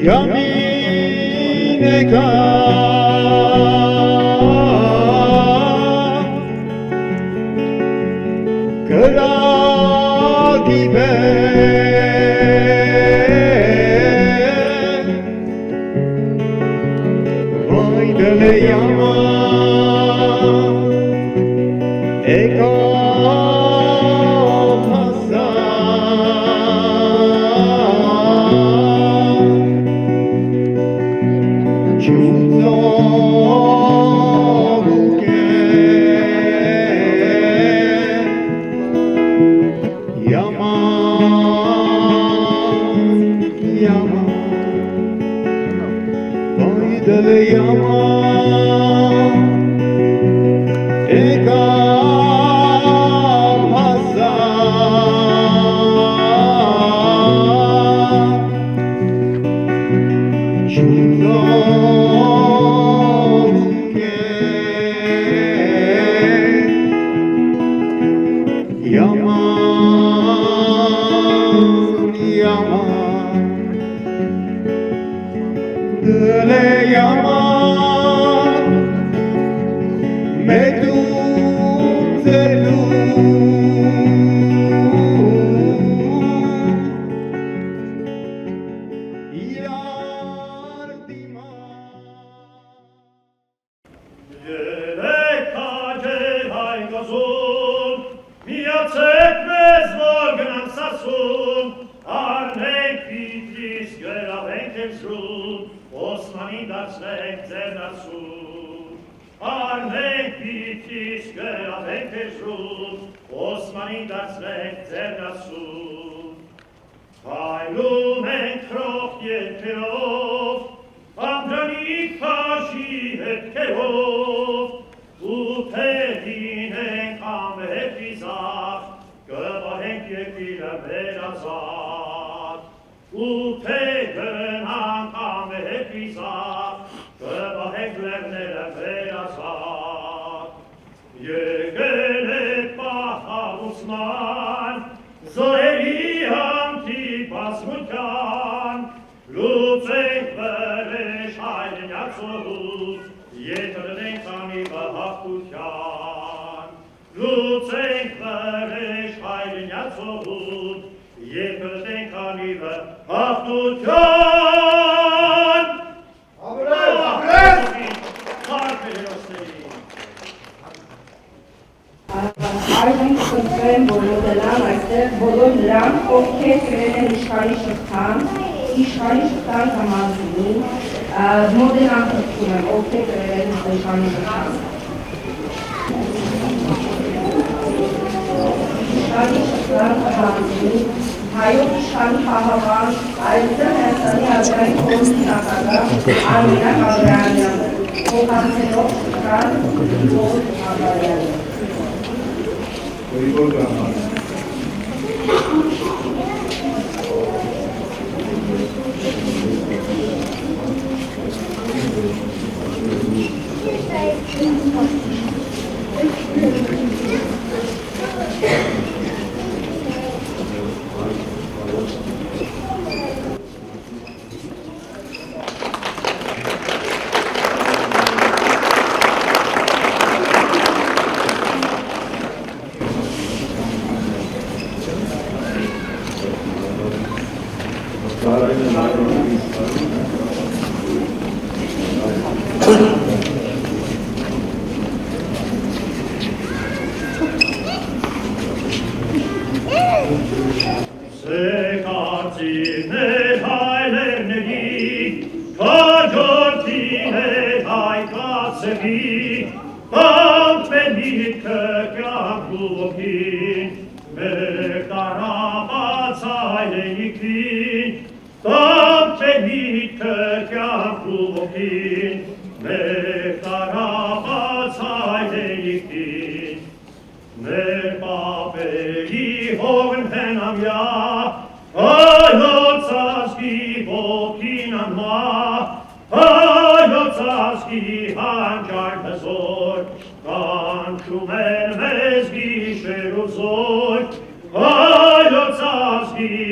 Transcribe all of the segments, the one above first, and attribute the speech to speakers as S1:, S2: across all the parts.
S1: Yamineka Karagibe Vaydele yama Eka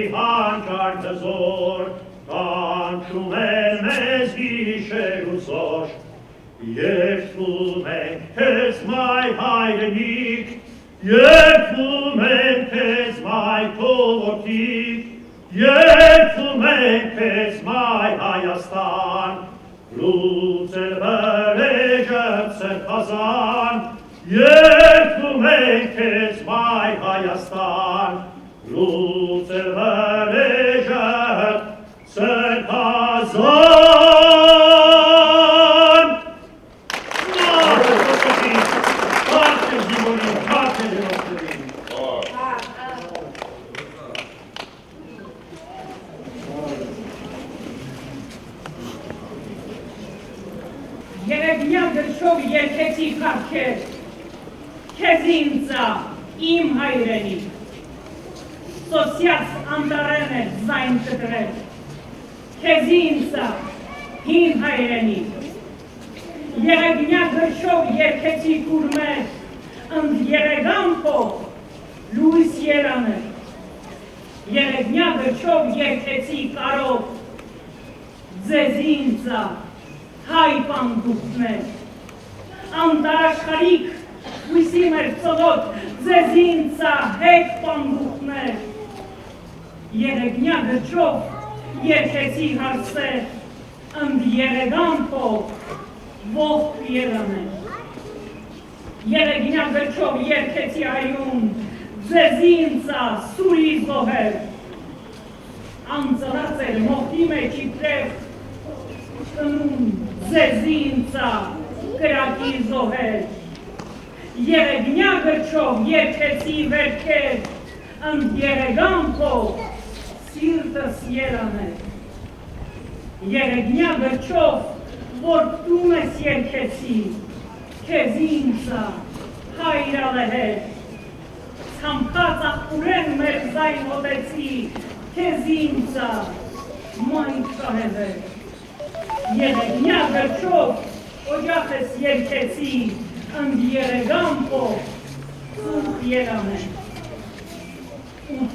S2: Hancar tesor, Կանչում են մեզ գիշեր ու զոր, երգում են քեզ մայր հայրենիք, երգում են քեզ մայր թողորտիկ, երգում են քեզ մայր Հայաստան, լուծել վրեժը Սրբազան, երգում են քեզ մայր Հայաստան, լուծել վրեժը Սրբազան։
S3: Երևնյա գրչով երկեցի կարգեր, քեզ ինձա իմ հայրենի, սոսյաց անտարեն է զայն կտրել, քեզ ինձա հին հայրենի, երևնյա գրչով երկեցի կուրմեր, ընդ երեգամպով լույս երաներ, երևնյա գրչով երկեցի կարով, ձեզ ինձա հայ պանդուկներ, անտարաշխարիք հույսի մեր ծովոտ, ձեզ ինձա հետ պանդուկներ, երեգնյա գրչով երկեցի հարսեր, ընդ երեգամպով ողջ երաներ, երեգնյա գրչով երկեցի այուն, ձեզ ինձա սուրի զոհեր, անձրած էր մոխի մեջ իբրև, տնուն ձեզ ինձա կրակի զոհեր, երեգնյա գրչով երկեցի վերքեր, ընդ երեգամպով սիրտս երաներ, երեգնյա գրչով որ տուն ես երկեցի, քեզ ինձա հայրալեհեր, ցամքած աղբուրեն մեր զայն հոտեցի, քեզ ինձա մայր շահևեր, երեգնյա գրչով օջախ ես երկեցի, ընդ երեգամպով ծուխ երաներ, ու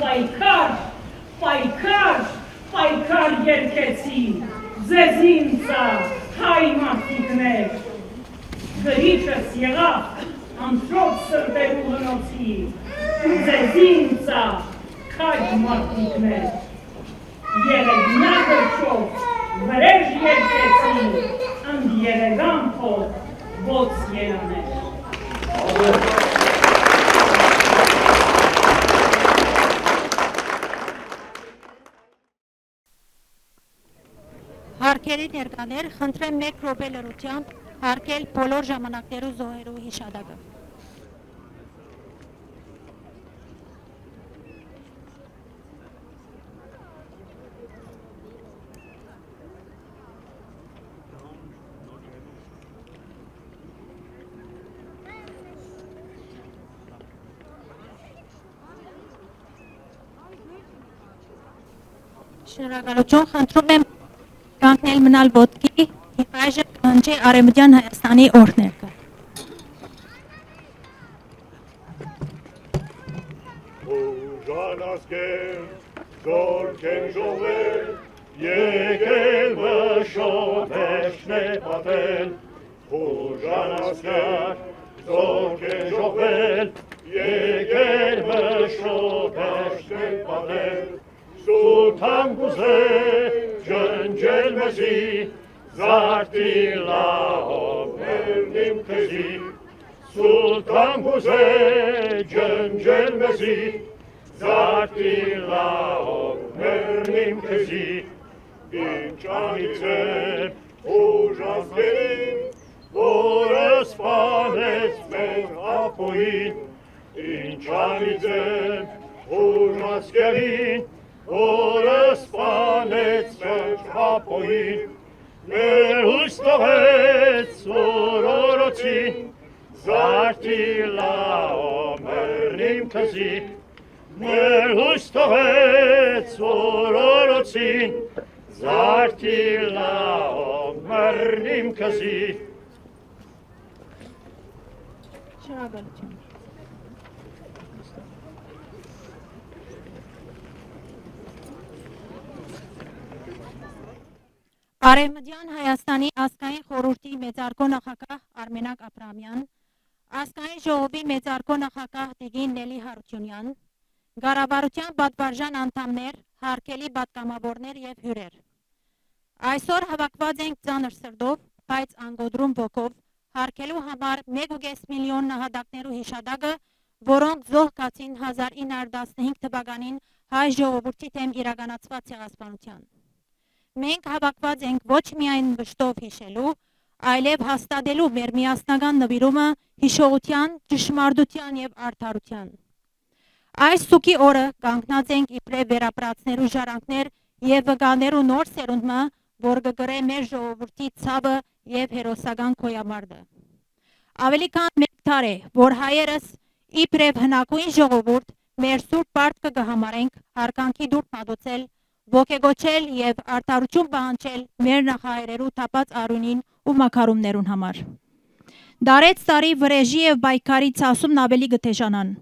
S3: պայքար երկեցի, ձեզ ինձա հայ մարդիկներ, գրիչս եղավ անտրոց սրտերու հնոցի, ու ձեզ ինձա քայ մարդիկներ, երեգնյա գրչով վրեժ երկեցի, ընդ երեգամպով ոց երաներ։
S4: Հարկերի ներկաներ, խնդրեմ մեկ րոպե լռությամբ հարկել բոլոր ժամանակներու զոհերու հիշադակը։ Շնորհակալություն, խնդրում եմ կանգնել մնալ ոտքի, այժմ կհնչի Արևմտյան Հայաստանի օրհներգը։
S2: Ուժանասկեր, զորքեն ժողվել, եկել վշոթեշն է պատել, ուժանասկեր, զորքեն ժողվել, եկել վշոթեշն է պատել, Sultan Kuzey, ջնջել մեզի, զարտիլահով մերնիմ քեզի, Sultan Kuzey, ջնջել մեզի, զարտիլահով մերնիմ քեզի, ինչ անիծեր ուժասկերին, որը սպանեց մեր ապոյին, ինչ անիծեր ուժասկերին, որը սպանեց մեր ապոյին, մեր հույս տողեց օրորոցին, զարտիլահով մերնիմ քեզի, մեր հույս տողեց օրորոցին, զարտիլահով մերնիմ քեզի։
S4: Շնորհակալություն։ Արևմտյան Հայաստանի ազգային խորհրդի մեծարգո նախագահ Արմենակ Աբրահամյան, ազգային ժողովի մեծարգո նախագահ Տիգին Նելի Հարությունյան, Ղարաբաղության պատվարժան անդամներ, հարգելի պատգամավորներ եւ հյուրեր։ Այսօր հավաքված ենք ծանր սրտով, բայց անգոդրում ոգով, հարգելու համար 1.5 միլիոն նահատակներու հիշադակը, որոնք զոհ կացին 1915 թվականին հայ ժողովրդի դեմ իրականացված ցեղասպանության։ Մենք հավաքված ենք ոչ միայն վշտով հիշելու, այլև հաստատելու մեր միասնական նվիրումը հիշողության, ճշմարտության եւ արդարության։ Այս սուկի օրը կանգնած ենք իբրև վերապրածներու ժառանգներ եւ վկաներու նոր սերունդը, որ կգրե մեր ժողովրդի ցավը եւ հերոսական քոյամարտը։ Ավելի քան 1 տարի, որ հայերս իբրև հնագույն ժողովուրդ մեր սուրբ պարտքը կհամարենք հարկանքի դուր մատուցել, ոգեգոչել եւ արդարություն պահանջել մեր նախահայրերու թափած արունին ու մակարումներուն համար։ Դարեց տարի վրեժի եւ բայկարի ցասումն ավելի գտեժանան,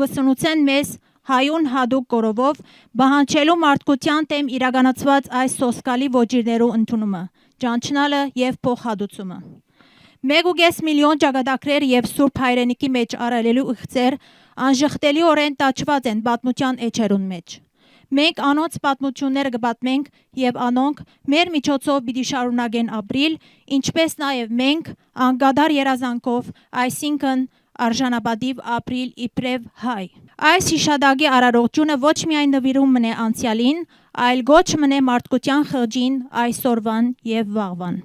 S4: գուսնուցեն մեզ հայուն հադուկ կորովով բահանջելու մարդկության դեմ իրականացված այս սոսկալի ոճիրներու ընդունումը, ճանչնալը եւ փոխհատուցումը։ 1.5 միլիոն ճակատագրեր եւ սուրբ հայրենիքի մեջ արարելու ուղծեր անժխտելիորեն տաճված են պատմության էջերուն մեջ։ Մենք անոնց պատմությունները կպատմենք եւ անոնք մեր միջոցով պիտի շարունակեն ապրիլ, ինչպես նաեւ մենք անկադար երազանքով, այսինքն արժանապատիվ ապրիլ իբրև հայ։ Այս հիշադակի արարողությունը ոչ միայն նվիրում մնե անցյալին, այլ գոչ մնե մարդկության խղճին այսօրվան եւ վաղվան։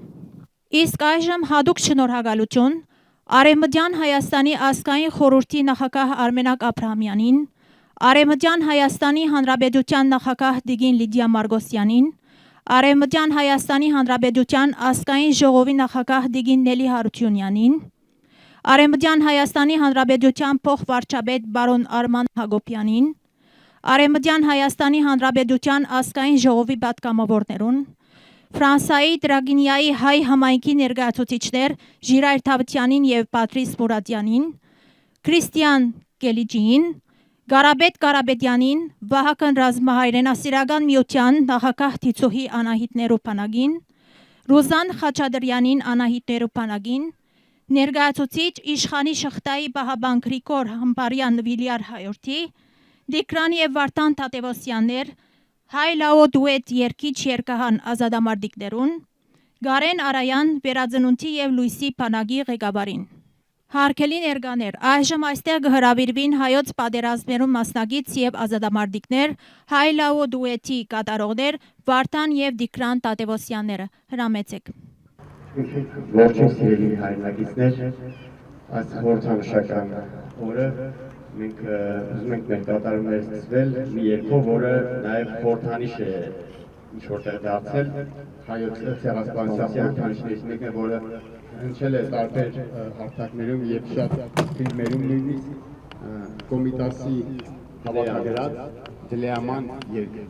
S4: Իսկ այժմ հատուկ շնորհակալություն Արևմտյան Հայաստանի ազգային խորհրդի նախագահ Արմենակ Աբրահամյանին, Արևմտյան Հայաստանի Հանրապետության նախագահ Տիգին Լիդիա Մարգոսյանին, Արևմտյան Հայաստանի Հանրապետության ազգային ժողովի նախագահ Տիգին Նելի Հարությունյանին, Արևմտյան Հայաստանի Հանրապետության փոխվարչապետ բարոն Արման Հակոբյանին, Արևմտյան Հայաստանի Հանրապետության ազգային ժողովի պատգամավորներուն, Ֆրանսայի Տրագինիայի հայ համայնքի ներկայացուցիչներ Ժիրայր Թավթյանին եւ Պատրիս Մուրադյանին, Քրիստիան Կելիջին, Գարաբետ Կարապետյանին, Վահագն Ռազմահայրենասիրական միության նախագահ Թիցուհի Անահիտ Պանագին, Ռուզան Խաչատրյանին Անահիտ Պանագին, ներկայացուցիչ Իշխանի Շղթայի Պահապան Գրիգոր Համբարյան Վիլյար Հայորդի, Դիկրան եւ Վարդան Թատևոսյաններ, հայ լաո դուետ երկիչ երկահան ազատամարտիկներուն, Գարեն Արայան վերածնունդի եւ Լույսի Պանագի ղեկավարին։ Հարգելի ներկաներ, այժմ այստեղ կհրավիրվին հայոց պատերազմներում մասնակից եւ ազատամարտիկներ, հայ լաո դուետի կատարողներ Վարդան եւ Դիկրան Թատևոսյանները։ Հրամեցեք։
S1: Ողջույն սիրելի հայրենակիցներ, այս խորհրդանշական օրը մենք ուզում ենք մեր կատարումները սկսվել մի երգով, որը նաև խորհրդանիշ է ինչ որտեղ դարձել հայոց ցեղասպանության խորհրդանիշներից մեկը, որը հնչել է տարբեր հարթակներում եւ շատ ֆիլմերում նույնիսկ Կոմիտասի հավաքագրած Դլեաման երգը։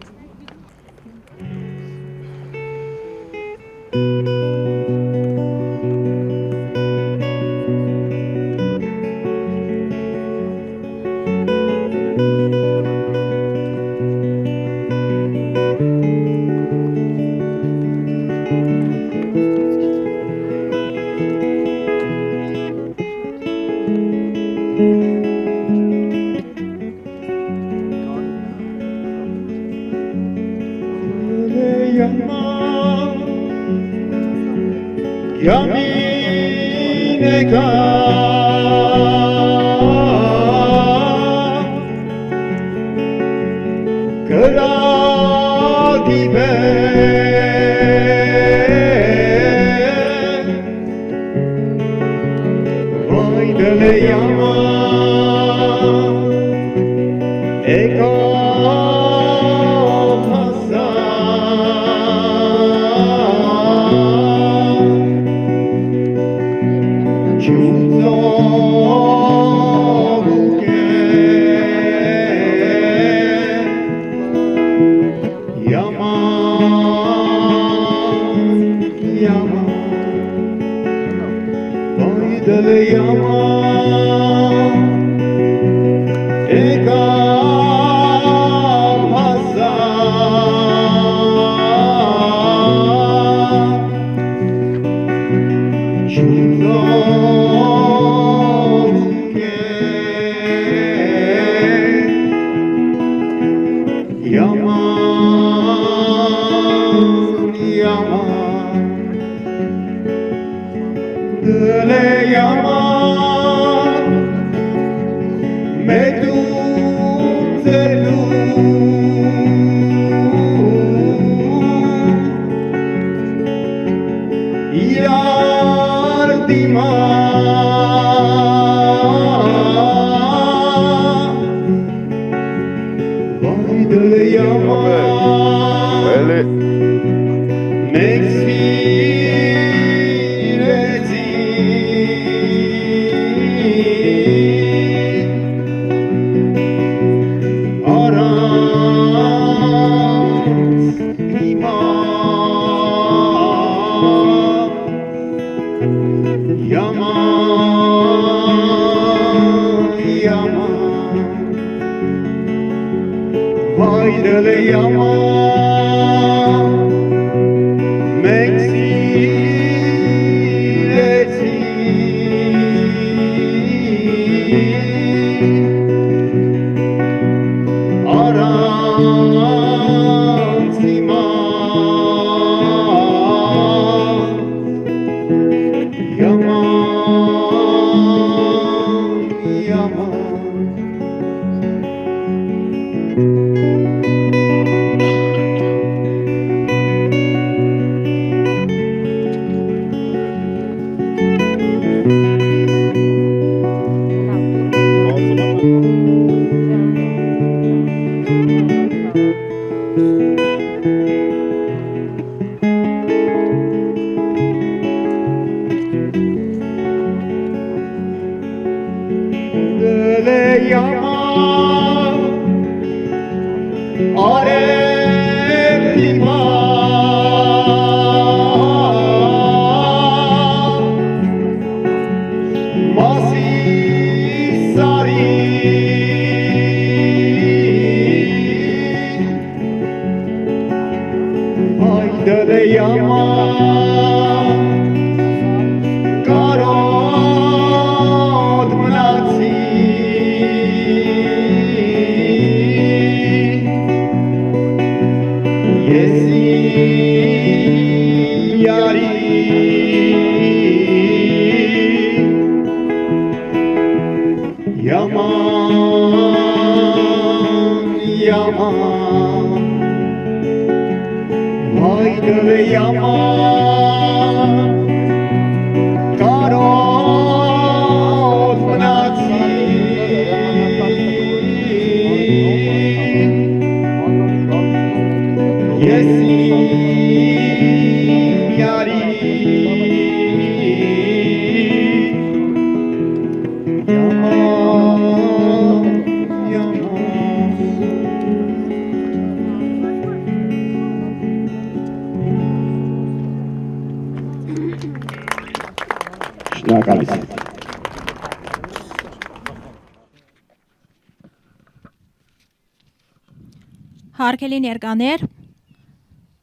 S4: Հարգելի ներկաներ,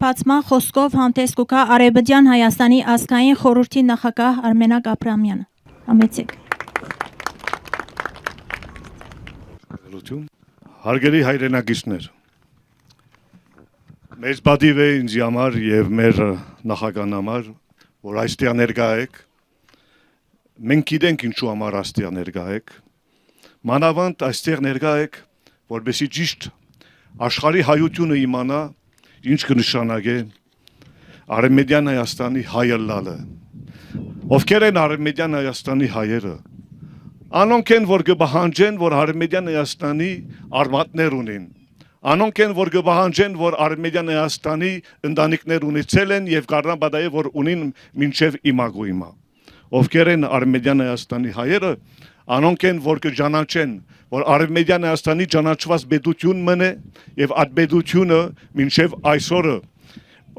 S4: բացման խոսքով հանդես կգա Արևմտյան Հայաստանի ազգային խորհրդի նախագահ Արմենակ Աբրամյանը։ Համեցեք։
S5: Հարգելի հայրենակիցներ, մեծ պատիվ է ինձ համար եւ մեր նախագահան համար, որ այստեղ ներկա եք։ Մենք գիտենք ինչու համար այստեղ ներկա եք։ Մանավանդ այստեղ ներկա եք, որովհետեւ ճիշտ աշխարհի հայությունը իմանա ինչ կնշանակե Արևմտյան Հայաստանի հայը լալը։ Ովքեր են Արևմտյան Հայաստանի հայերը։ Անոնք են, որ կպահանջեն, որ Արևմտյան Հայաստանի արմատներ ունեն։ Անոնք են, որ կպահանջեն, որ Արևմտյան Հայաստանի ընտանիքներ ունեցել են եւ կարողան պատահի, որ ունին մինչեւ իմագու իմա։ Ովքեր են Արևմտյան Հայաստանի հայերը, անոնք են, որ կճանաչեն, որ Արևմտյան Հայաստանի ճանաչված պետություն մնե եւ այդ պետությունը մինչեւ այսօրը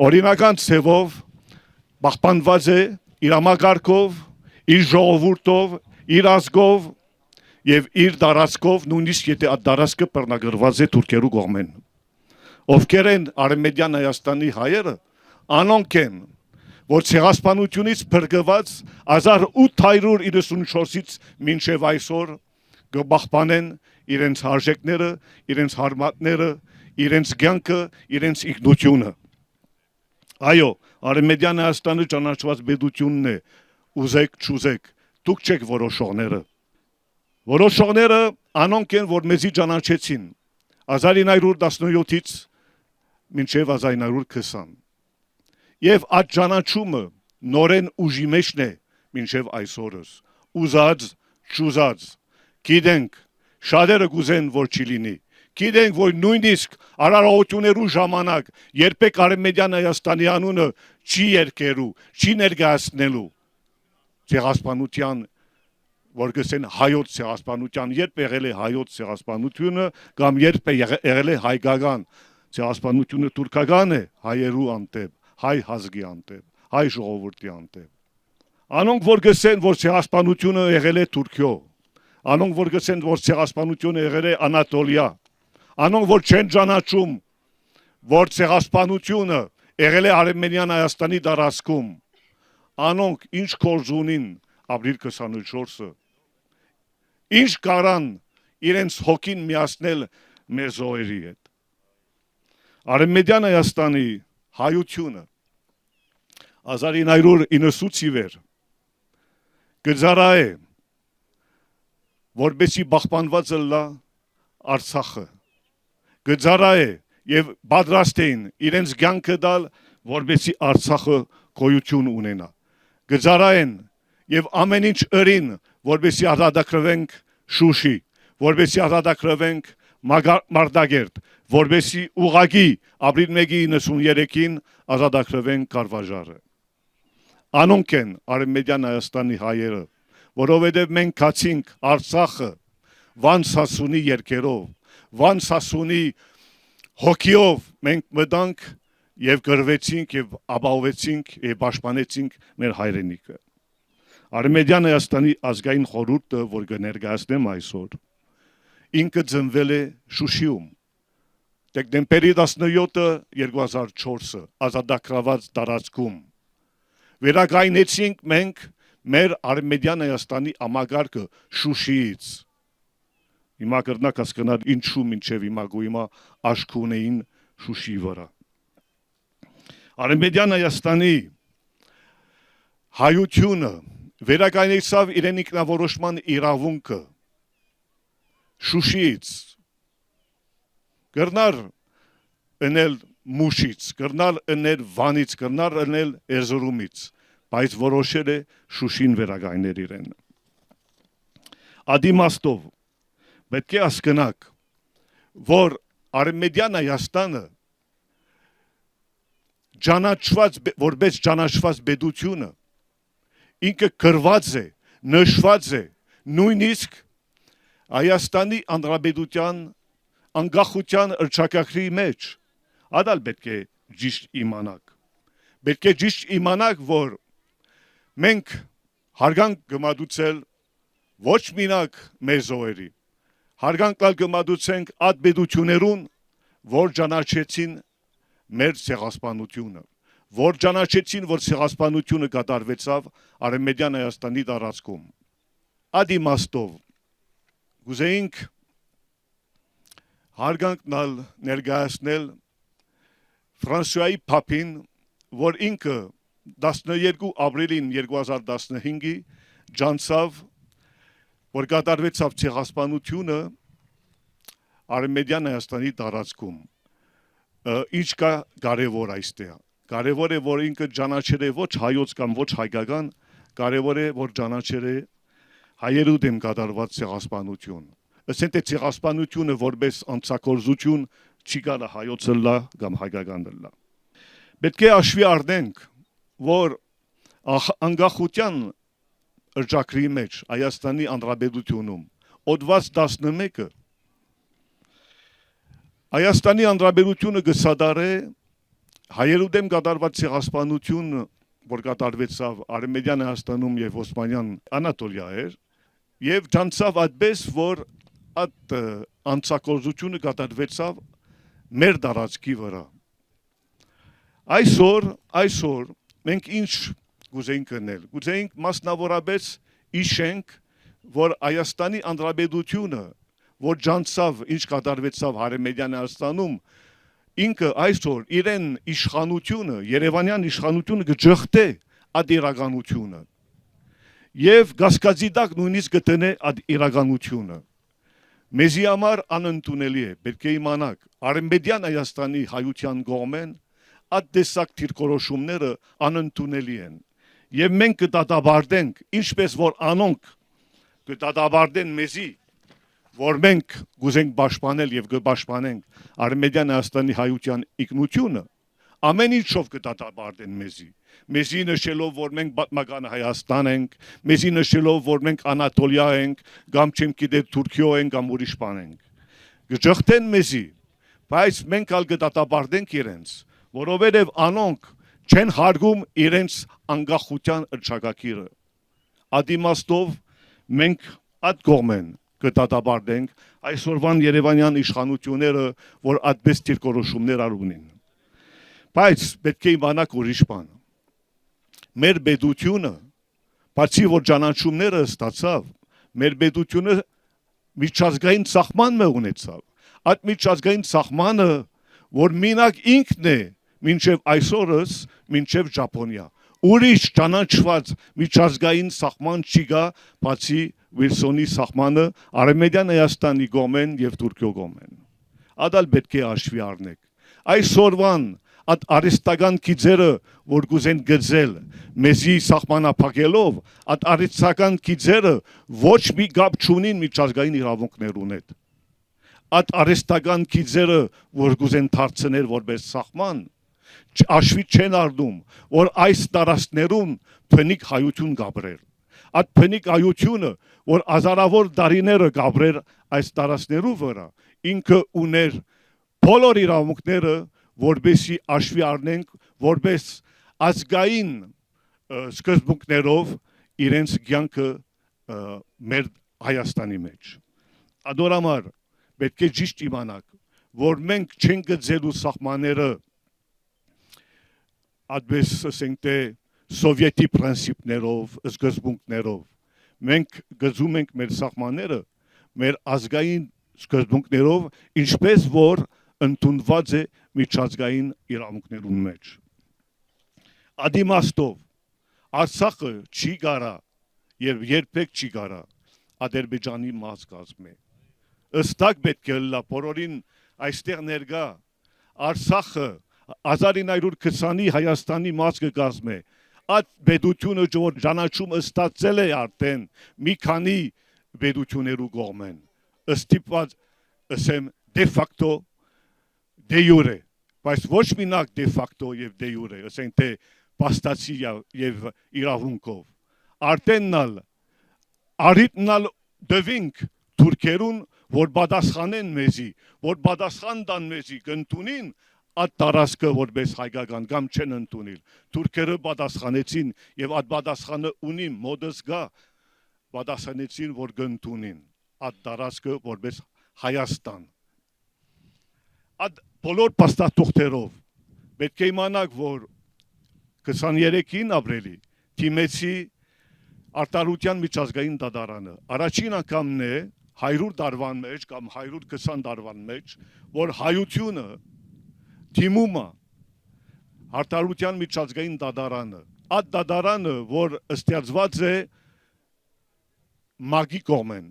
S5: օրինական ցևով պահպանված է իր համակարգով, իր ժողովուրդով, իր ազգով եւ իր տարածքով, նույնիսկ եթե այդ տարածքը բռնագրված է թուրքերու կողմեն։ Ովքեր են Արևմտյան Հայաստանի հայերը, անոնք են, որ ցեղասպանությունից փրկված 1894-ից մինչև այսօր կպահպանեն իրենց արժեքները, իրենց հարմատները, իրենց կյանքը, իրենց ինքնությունը։ Այո, Արևմտյան Հայաստանը ճանաչված պետությունն է, ուզեք, չուզեք, դուք չեք որոշողները։ Որոշողները անոնք են, որ մեզի ճանաչեցին 1917-ից մինչև 1920։ Եվ այդ ճանաչումը նորեն ուժի մեջն է մինչև այսօրս։ Ուզած, չուզած, գիտենք, շատերը կուզեն, որ չի լինի։ Գիտենք, որ նույնիսկ արարողություններու ժամանակ երբեք Արևմտյան Հայաստանի անունը չի երկերու, չի ներկայացնելու ցեղասպանության, որ գսեն հայոց ցեղասպանության, երբ եղել է հայոց ցեղասպանությունը կամ երբ է եղել է հայկական ցեղասպանությունը, թուրքական է հայերու անտեպ, հայ ազգի անտեպ, հայ ժողովրդի անտեպ։ Անոնք որ գսեն, որ ցեղասպանությունը եղել է Թուրքիո, անոնք որ գսեն, որ ցեղասպանությունը եղել է Անատոլիա, անոնք որ չեն ճանաչում, որ ցեղասպանությունը եղել է Արևմտյան Հայաստանի տարածքում, անոնք ինչ գործ ունին ապրիլ 24-ը, ինչ կարան իրենց հոգին միացնել մեր զոհերի հետ։ Արևմտյան Հայաստանի հայությունը 1990-ի վեր գծարայ որբեսի բախպանված լա Արցախը, գծարայ եւ պատրաստ էին իրենց կյանքը դալ, որբեսի Արցախը գոյություն ունենա, գծարայեն եւ ամեն ինչ ըրին, որբեսի ազատագրվենք Շուշի, որբեսի ազատագրվենք Մարտակերտ, որբեսի ուղագի ապրիլ 1-93-ին ազատագրվենք Կարվաժարը։ Անոնք են Արևմտյան Հայաստանի հայերը, որովհետև մենք կացինք Արցախը Վան Սասունի երկերով, Վան Սասունի հոգիով մենք մտանք եւ գրվեցինք եւ ապահովեցինք եւ պաշտպանեցինք մեր հայրենիքը։ Արևմտյան Հայաստանի ազգային խորհուրդը, որ կներկայացնեմ այսօր, ինքը ծնվել է Շուշիում, դեկտեմբերի 17-ը 2004-ը ազատագրված տարածքում։ Վերակայնեցինք մենք մեր Արևմտյան Հայաստանի համագարկը Շուշիից։ Հիմա կրնակ հասկանալ ինչու մինչև հիմա գույմա աշկ ունեին Շուշի վրա։ Արևմտյան Հայաստանի հայությունը վերակայնեցավ իրեն ինքնավորոշման իրավունքը Շուշիից, կրնար ընել Մուշից, կրնար ընել Վանից, կրնար ընել Էրզրումից, բայց որոշել է Շուշին վերակայնել իրեն։ Ադիմաստով պետք է հասկանաք, որ Արևմտյան Հայաստանը որպես ճանաչված պետությունը ինքը գրված է, նշված է նույնիսկ Հայաստանի Հանրապետության անկախության հռչակագրի մեջ, ադալ պետք է ճիշտ իմանաք։ Պետք է ճիշտ իմանաք, որ մենք հարգանք կմատուցել ոչ մինակ մեր զոհերի, հարգանք կմատուցենք այդ պետություններուն, որ ճանաչեցին մեր ցեղասպանությունը, որ ճանաչեցին, որ ցեղասպանությունը կատարվեցավ Արևմտյան Հայաստանի տարածքում։ Այդ իմաստով գուզեինք հարգանքնալ ներկայացնել Ֆրանսիայի Փապին, որ ինքը 12 ապրիլին 2015-ի ջանցավ, որ կատարվեցավ ցեղասպանությունը Արևմտյան Հայաստանի տարածքում։ Ինչ կա կարևոր այստեղ։ Կարևոր է, որ ինքը ճանաչել է ոչ հայոց կամ ոչ հայկական, կարևոր է, որ ճանաչել է հայերու դեմ կատարված ցեղասպանություն։ Ասենք թե ցեղասպանությունը որպես անցագործություն չի գալը հայոց լա կամ հայկական լա։ Պետք է հաշվի առնենք, որ անկախության հռչակագրի մեջ Հայաստանի Հանրապետությունում օդված 11-ը Հայաստանի Հանրապետությունը կսադարե հայերու դեմ կատարված ցեղասպանություն, որ կատարվեցավ Արևմտյան Հայաստանում եւ Օսմանյան Անատոլիա էր, եւ ճանցավ այդպես, որ այդ անցագործությունը կատարվեցավ մեր տարածքի վրա։ Այսօր մենք ինչ գուզեինք գնել։ Գուզեինք մասնավորապես իշենք, որ Հայաստանի Հանրապետությունը, որ ջանցավ, ինչ կատարվեցավ Հարեմեդյան Հայաստանում, ինքը այսօր իրեն իշխանությունը, Երևանյան իշխանությունը կջղթե այդ իրականությունը եւ գասկածի տակ նույնիսկ գտնե այդ իրականությունը։ Մեզի համար անընդունելի է, պետք է իմանաք, Արեմբեդյան Հայաստանի հայության կողմեն այդ տեսակ դիրքորոշումները անընդունելի են եւ մենք կդատաբարտենք, ինչպես որ անոնք կդատաբարտեն մեզի, որ մենք գուզենք պաշտպանել եւ կպաշտպանենք Արեմբեդյան Հայաստանի հայության ինքնությունը, ամեն ինչով կդատաբարտեն մեզի նշելով, որ մենք պատմական Հայաստան ենք, մեզի նշելով, որ մենք Անատոլիա ենք, կամ չեմ գիտե Թուրքիա ենք, կամ ուրիշ բան ենք։ Կջղթեն մեզի, բայց մենք ալ կդատաբարտենք իրենց, որովհետև անոնք չեն հարգում իրենց անկախության հռչակագիրը։ Այդ իմաստով մենք այդ կողմեն կդատաբարտենք այսօրվան Երևանյան իշխանությունները, որ այդպես դիրքորոշումներ ունին։ Բայց պետք է իմանաք ուրիշ բան։ Մեր պետությունը, բացի որ ճանաչումները ստացավ, մեր պետությունը միջազգային սահման ունեցավ։ Այդ միջազգային սահմանը, որ մինակ ինքն է, մինչև այսօրս, մինչև Ճապոնիա։ Ուրիշ ճանաչված միջազգային սահման չի գա, բացի Վիլսոնի սահմանը Արեմեդյան Հայաստանի կողմեն եւ Թուրքիո կողմեն։ Ադալ պետք է հաշվի առնեք։ Այսօրվան այդ արիստական գիծերը, որ գուզեն գծել մեզի սահմանափակելով, այդ արիստական գիծերը ոչ մի կապ չունին միջազգային իրավունքներուն հետ։ Այդ արիստական գիծերը, որ գուզեն դարձնել որպես սահման, հաշվի չեն առնում, որ այս տարածքներուն բնիկ հայություն գաբրել։ Այդ բնիկ հայությունը, որ հազարավոր տարիները գաբրել այս տարածքներու վրա, ինքը ուներ բոլոր իրավունքները, որբեսի հաշվի առնենք, որպես ազգային սկզբունքներով իրենց կյանքը մեր Հայաստանի մեջ։ Ադորամար պետք է ճիշտ իմանաք, որ մենք չենք գծելու սահմանները այդպես ասենք թե սովետի պրինցիպներով, սկզբունքներով։ Մենք գծում ենք մեր սահմանները մեր ազգային սկզբունքներով, ինչպես որ ընդունված է միջազգային իրավունքներուն մեջ։ Ադիմաստով Արցախը չի գարա եւ երբեք չի գարա Ադրբեջանի մաս կազմի։ Ըստակ պետք է լա բոլորին այստեղ ներկա Արցախը 1920-ի Հայաստանի մաս կազմի։ Այդ պետությունը որ ճանաչումը ստացել է արդեն մի քանի պետություններու կողմեն։ Ստիպված ասեմ դե ֆակտո դե յուրե, բայց ոչ մինակ դե ֆակտո եւ դե յուրե, ասենք թե փաստացի եւ իրավունքով։ Արդեննալ արիտնալ դվինք թուրքերուն, որ պատասխանեն մեզի, որ պատասխան տան մեզի կընդունին այդ տարածքը որպես հայկական կամ չեն ընդունել։ Թուրքերը պատասխանեցին եւ այդ պատասխանը ունի մոդս գա պատասխանեցին, որ կընդունին այդ տարածքը որպես Հայաստան։ Այդ բոլոր փաստաթղթերով պետք է իմանաք, որ 23-ին ապրիլի թիմեցի արտարության միջազգային դատարանը առաջին անգամն է 100 տարվան մեջ կամ 120 տարվան մեջ, որ հայությունը թիմում է արտարության միջազգային դատարանը։ Այդ դատարանը, որ ստեղծված է ՄԱԳ-ի կողմեն,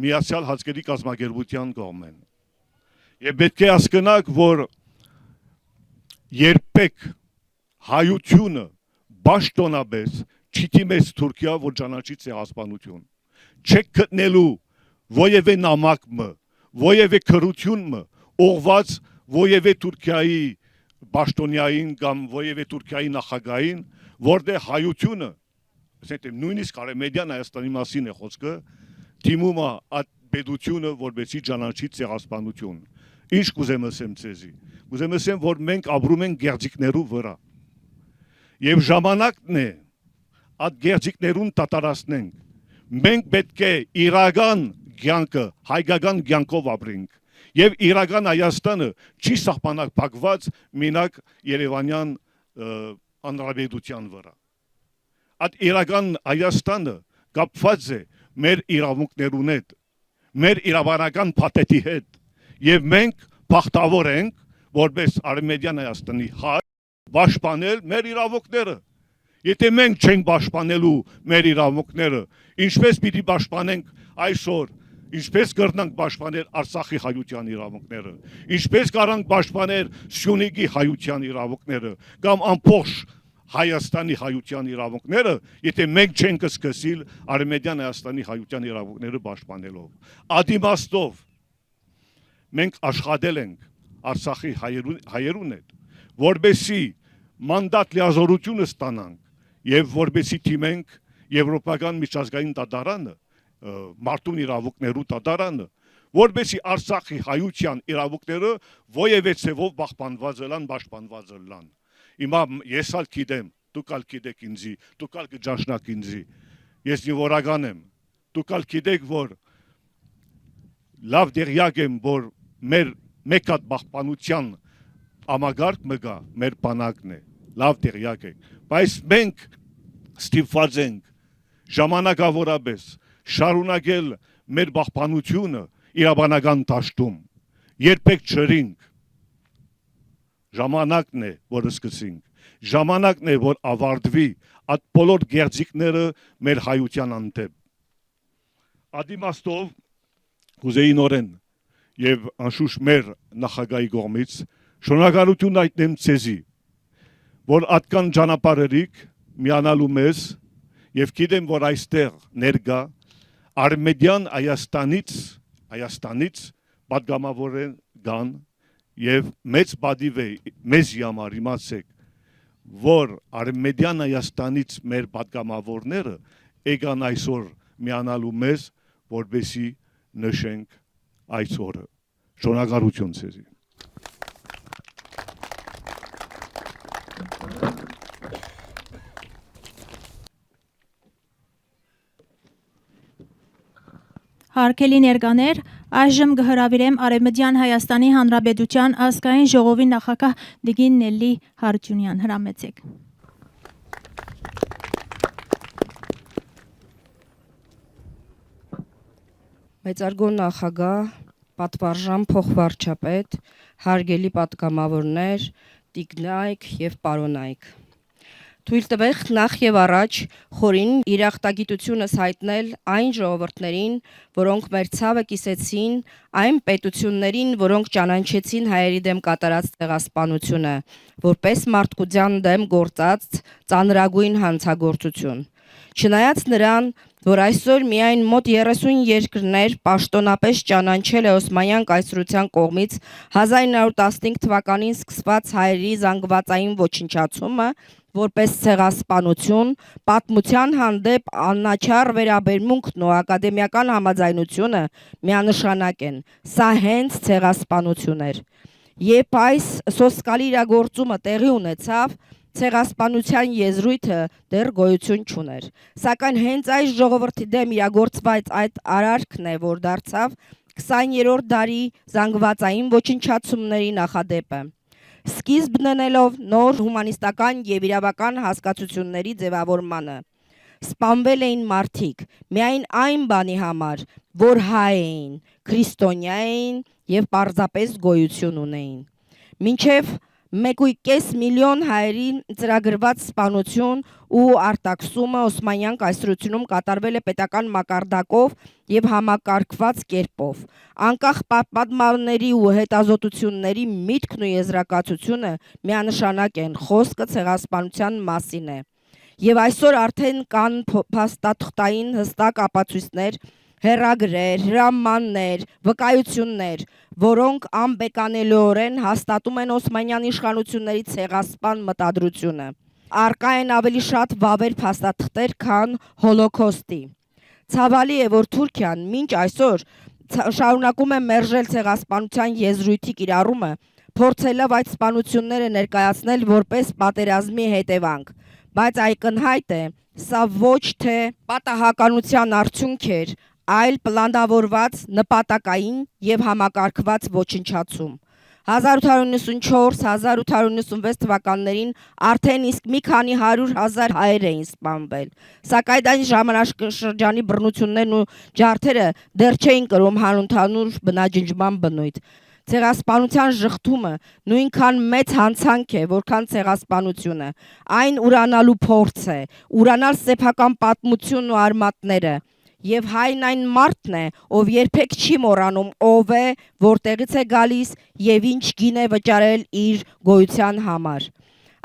S5: Միացյալ Հազգերի կազմակերպության կողմեն։ Եվ պետք է հասկանաք, որ երբեք հայությունը պաշտոնապես չի դիմեց Թուրքիա, որ ճանաչի ցեղասպանություն։ Չեք գտնելու ովևէ նամակ, ովևէ քրություն, ուղված ովևէ Թուրքիայի պաշտոնյային կամ ովևէ Թուրքիայի նախագահին, որտեղ հայությունը, ասենք նույնիսկ Արեմեդյան Հայաստանի մասին է խոսքը, դիմում է այդ պետությունը, որպեսզի ճանաչի ցեղասպանություն։ Ինչ կուզեմ ասեմ ցեզի։ Կուզեմ ասեմ, որ մենք ապրում ենք գեղձիկներու վրա։ Եվ ժամանակն է այդ գեղձիկներուն դատարացնենք։ Մենք պետք է իրական կյանքը, հայկական կյանքով ապրենք։ Եվ իրական Հայաստանը չի սահմանափակված մինակ Երևանյան հանրապետության վրա։ Այդ իրական Հայաստանը կապված է մեր իրավունքներուն հետ, մեր իրավանական փաթեթի հետ, եւ մենք բախտավոր ենք, որպես Արմենիան Հայաստանի հայ, պաշտպանել մեր իրավունքները։ Եթե մենք չենք պաշտպանելու մեր իրավունքները, ինչպես պիտի պաշտպանենք այսօր, ինչպես կրնանք պաշտպանել Արցախի հայության իրավունքները, ինչպես կարանք պաշտպանել Սյունիքի հայության իրավունքները, կամ ամբողջ Հայաստանի հայության իրավունքները, եթե մենք չենք սկսել Արմենիան Հայաստանի հայության իրավունքները պաշտպանելով։ Ադիմաստով մենք աշխատել ենք Արցախի հայերուն հետ, որբեսի մանդատ լիազորությունը ստանանք եւ որբեսի թիմենք եվրոպական միջազգային դատարանը, մարդուն իրավունքներու դատարանը, որբեսի Արցախի հայության իրավունքները ովևէ ցևով պահպանված լան, պաշտպանված լան։ Հիմա ես ալ գիտեմ, դուք ալ գիտեք ինձի, դուք ալ կճաշնաք ինձի, ես նորական եմ, դուք ալ գիտեք, որ լավ դերյակ եմ, որ մեր մեկ հատ պահպանության ամագարկ մգա մեր բանակն է, լավ դերյակ է, բայց մենք ստիպված ենք ժամանակավորապես շարունակել մեր պահպանությունը իրավաբանական դաշտում, երբեք չրինք, ժամանակն է, որ սկսենք, ժամանակն է, որ ավարտվի այդ բոլոր գեղձիկները մեր հայության անտեպ։ Ադիմաստով կուզեի նորեն եւ անշուշտ մեր նախագահի կողմից շնորհակալություն հայտնեմ ցեզի, որ atkan ճանապարհերիկ միանալու մեզ եւ գիտեմ, որ այստեղ ներկա Արմենիան Հայաստանից պատգամավորեն կան եւ մեծ բադիվ է մեզ համար իմացեք, որ Արմենիան Հայաստանից մեր պատգամավորները եկան այսօր միանալու մեզ, որպեսի նշենք այս օրը։ Շնորհակալություն ցեզի։
S4: Հարգելի ներկաներ, այժմ կհրավիրեմ Արևմտյան Հայաստանի Հանրապետության ազգային ժողովի նախագահ Տիկին Նելլի Հարությունյան, հրամեցեք։
S6: Մեծարգո նախագահ, պատվարժան փոխվարչապետ, հարգելի պատգամավորներ, տիկնայք եւ պարոնայք։ Թույլ տվեք նախ եւ առաջ խորին իրախտագիտությունս հայտնել այն ժողովուրդներին, որոնք մեր ցավը կիսեցին, այն պետություններին, որոնք ճանաչեցին հայերի դեմ կատարած ցեղասպանությունը, որպես մարդկության դեմ գործած ծանրագույն հանցագործություն։ Չնայած նրան, որ այսօր միայն մոտ 30 երկրներ պաշտոնապես ճանաչել է Օսմանյան կայսրության կողմից 1915 թվականին սկսված հայերի զանգվածային ոչնչացումը, որպես ցեղասպանություն, պատմության հանդեպ աննաչառ վերաբերմունքն ու ակադեմիական համաձայնությունը միանշանակ են։ Սա հենց ցեղասպանություն էր։ Երբ այս սոսկալի իրագործումը տեղի ունեցավ, ցեղասպանության եզրույթը դեռ գոյություն չուներ։ Սակայն հենց այս ժողովրդի դեմ իրագործված այդ արարքն է, որ դարձավ 20-րդ դարի զանգվածային ոչնչացումների նախադեպը։ Սկիզբ դնելով նոր հումանիստական եւ իրավական հասկացությունների ձևավորմանը։ Սպանվել էին մարդիկ միայն այն բանի համար, որ հայ էին, քրիստոնյա էին եւ պարզապես գոյություն ունեին։ Մինչեւ 1.5 միլիոն հայերի ծրագրված սպանություն ու արտաքսումը Օսմանյան կայսրությունում կատարվել է պետական մակարդակով եւ համակարգված կերպով։ Անկախ պատմաբանների ու հետազոտությունների միտքն ու եզրակացությունը միանշանակ են, խոսքը ցեղասպանության մասին է։ Եվ այսօր արդեն կան փաստաթղթային հստակ ապացույցներ, հեռագրեր, հրամաններ, վկայություններ, որոնք անբեկանելիորեն հաստատում են Օսմանյան իշխանությունների ցեղասպան մտադրությունը։ Առկա են ավելի շատ վավեր փաստաթղթեր, քան հոլոքոստի։ Ցավալի է, որ Թուրքիան մինչ այսօր շարունակում է մերժել ցեղասպանության եզրույթի կիրառումը, փորձելով այդ սպանությունները ներկայացնել որպես պատերազմի հետևանք, բայց ակնհայտ է, սա ոչ թե պատահականության արդյունք էր, այլ պլանավորված, նպատակային եւ համակարգված ոչնչացում։ 1894-1896 թվականներին արդեն իսկ մի քանի 100,000 հայեր էին սպանվել, սակայն այն ժամանակաշրջանի բռնություններն ու ջարդերը դեռ չէին կրում հանուն բնաջնջման բնույթ։ Ցեղասպանության ժխտումը նույնքան մեծ հանցանք է, որքան ցեղասպանությունը։ Այն ուրանալու փորձ է, ուրանալ սեփական պատմությունն ու արմատները։ Եվ հայն այն մարդն է, ով երբեք չի մոռանում ով է, որտեղից է գալիս եւ ինչ գին է վճարել իր գոյության համար։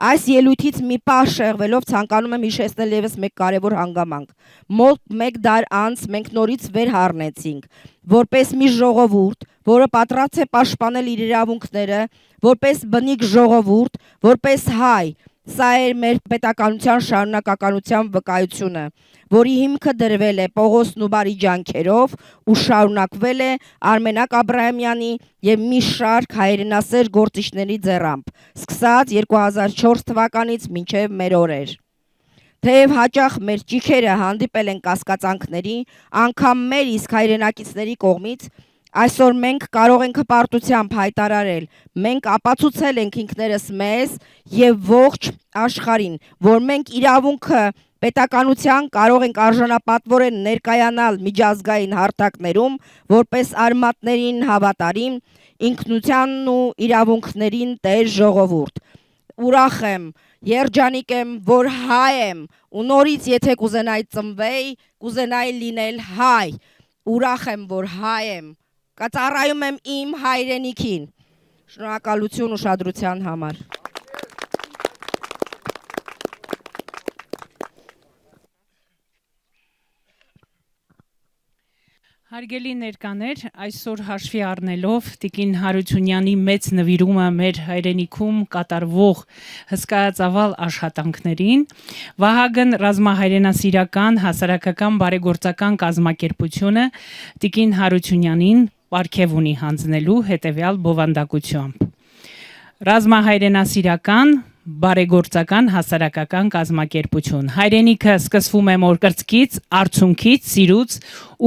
S6: Այս ելույթից մի պահ շեղվելով ցանկանում եմ հիշեցնել եւս մեկ կարևոր հանգամանք։ Մոտ մեկ դար անց մենք նորից վեր հառնեցինք, որպես մի ժողովուրդ, որը պատրաստ է պաշտպանել իր իրավունքները, որպես բնիկ ժողովուրդ, որպես հայ։ Սա էր մեր պետականության շարունակականության վկայությունը, որի հիմքը դրվել է Պողոս Նուբարի ջանքերով ու շարունակվել է Արմենակ Աբրահամյանի եւ մի շարք հայրենասեր գործիչների ձեռամբ, սկսած 2004 թվականից մինչև մեր օրեր։ Թեև հաճախ մեր ճիքերը հանդիպել են կասկածանքների, անգամ մեր իսկ հայրենակիցների կողմից, այսօր մենք կարող ենք հպարտությամբ հայտարարել, մենք ապացուցել ենք ինքներս մեզ եւ ողջ աշխարհին, որ մենք իրավունքը պետականության կարող ենք արժանապատվորեն ներկայանալ միջազգային հարթակներում, որպես արմատներին հավատարիմ, ինքնությանն ու իրավունքներին տեր ժողովուրդ։ Ուրախ եմ, երջանիկ եմ, որ հայ եմ, ու նորից եթե կուզենայի ծնվեի, կուզենայի լինել հայ։ Ուրախ եմ, որ հայ եմ, կծառայում եմ իմ հայրենիքին։ Շնորհակալություն ուշադրության համար։
S7: Հարգելի ներկաներ, այսօր հաշվի առնելով Տիկին Հարությունյանի մեծ նվիրումը մեր հայրենիքում կատարվող հսկայածավալ աշխատանքներին, Վահագն ռազմահայրենասիրական հասարակական բարեգործական կազմակերպությունը Տիկին Հարությունյանին պարգև ունի հանձնելու հետևյալ բովանդակությամբ։ Ռազմահայրենասիրական բարեգործական հասարակական կազմակերպություն։ Հայրենիքը սկսվում է մոր կրծքից, արցունքից, սիրուց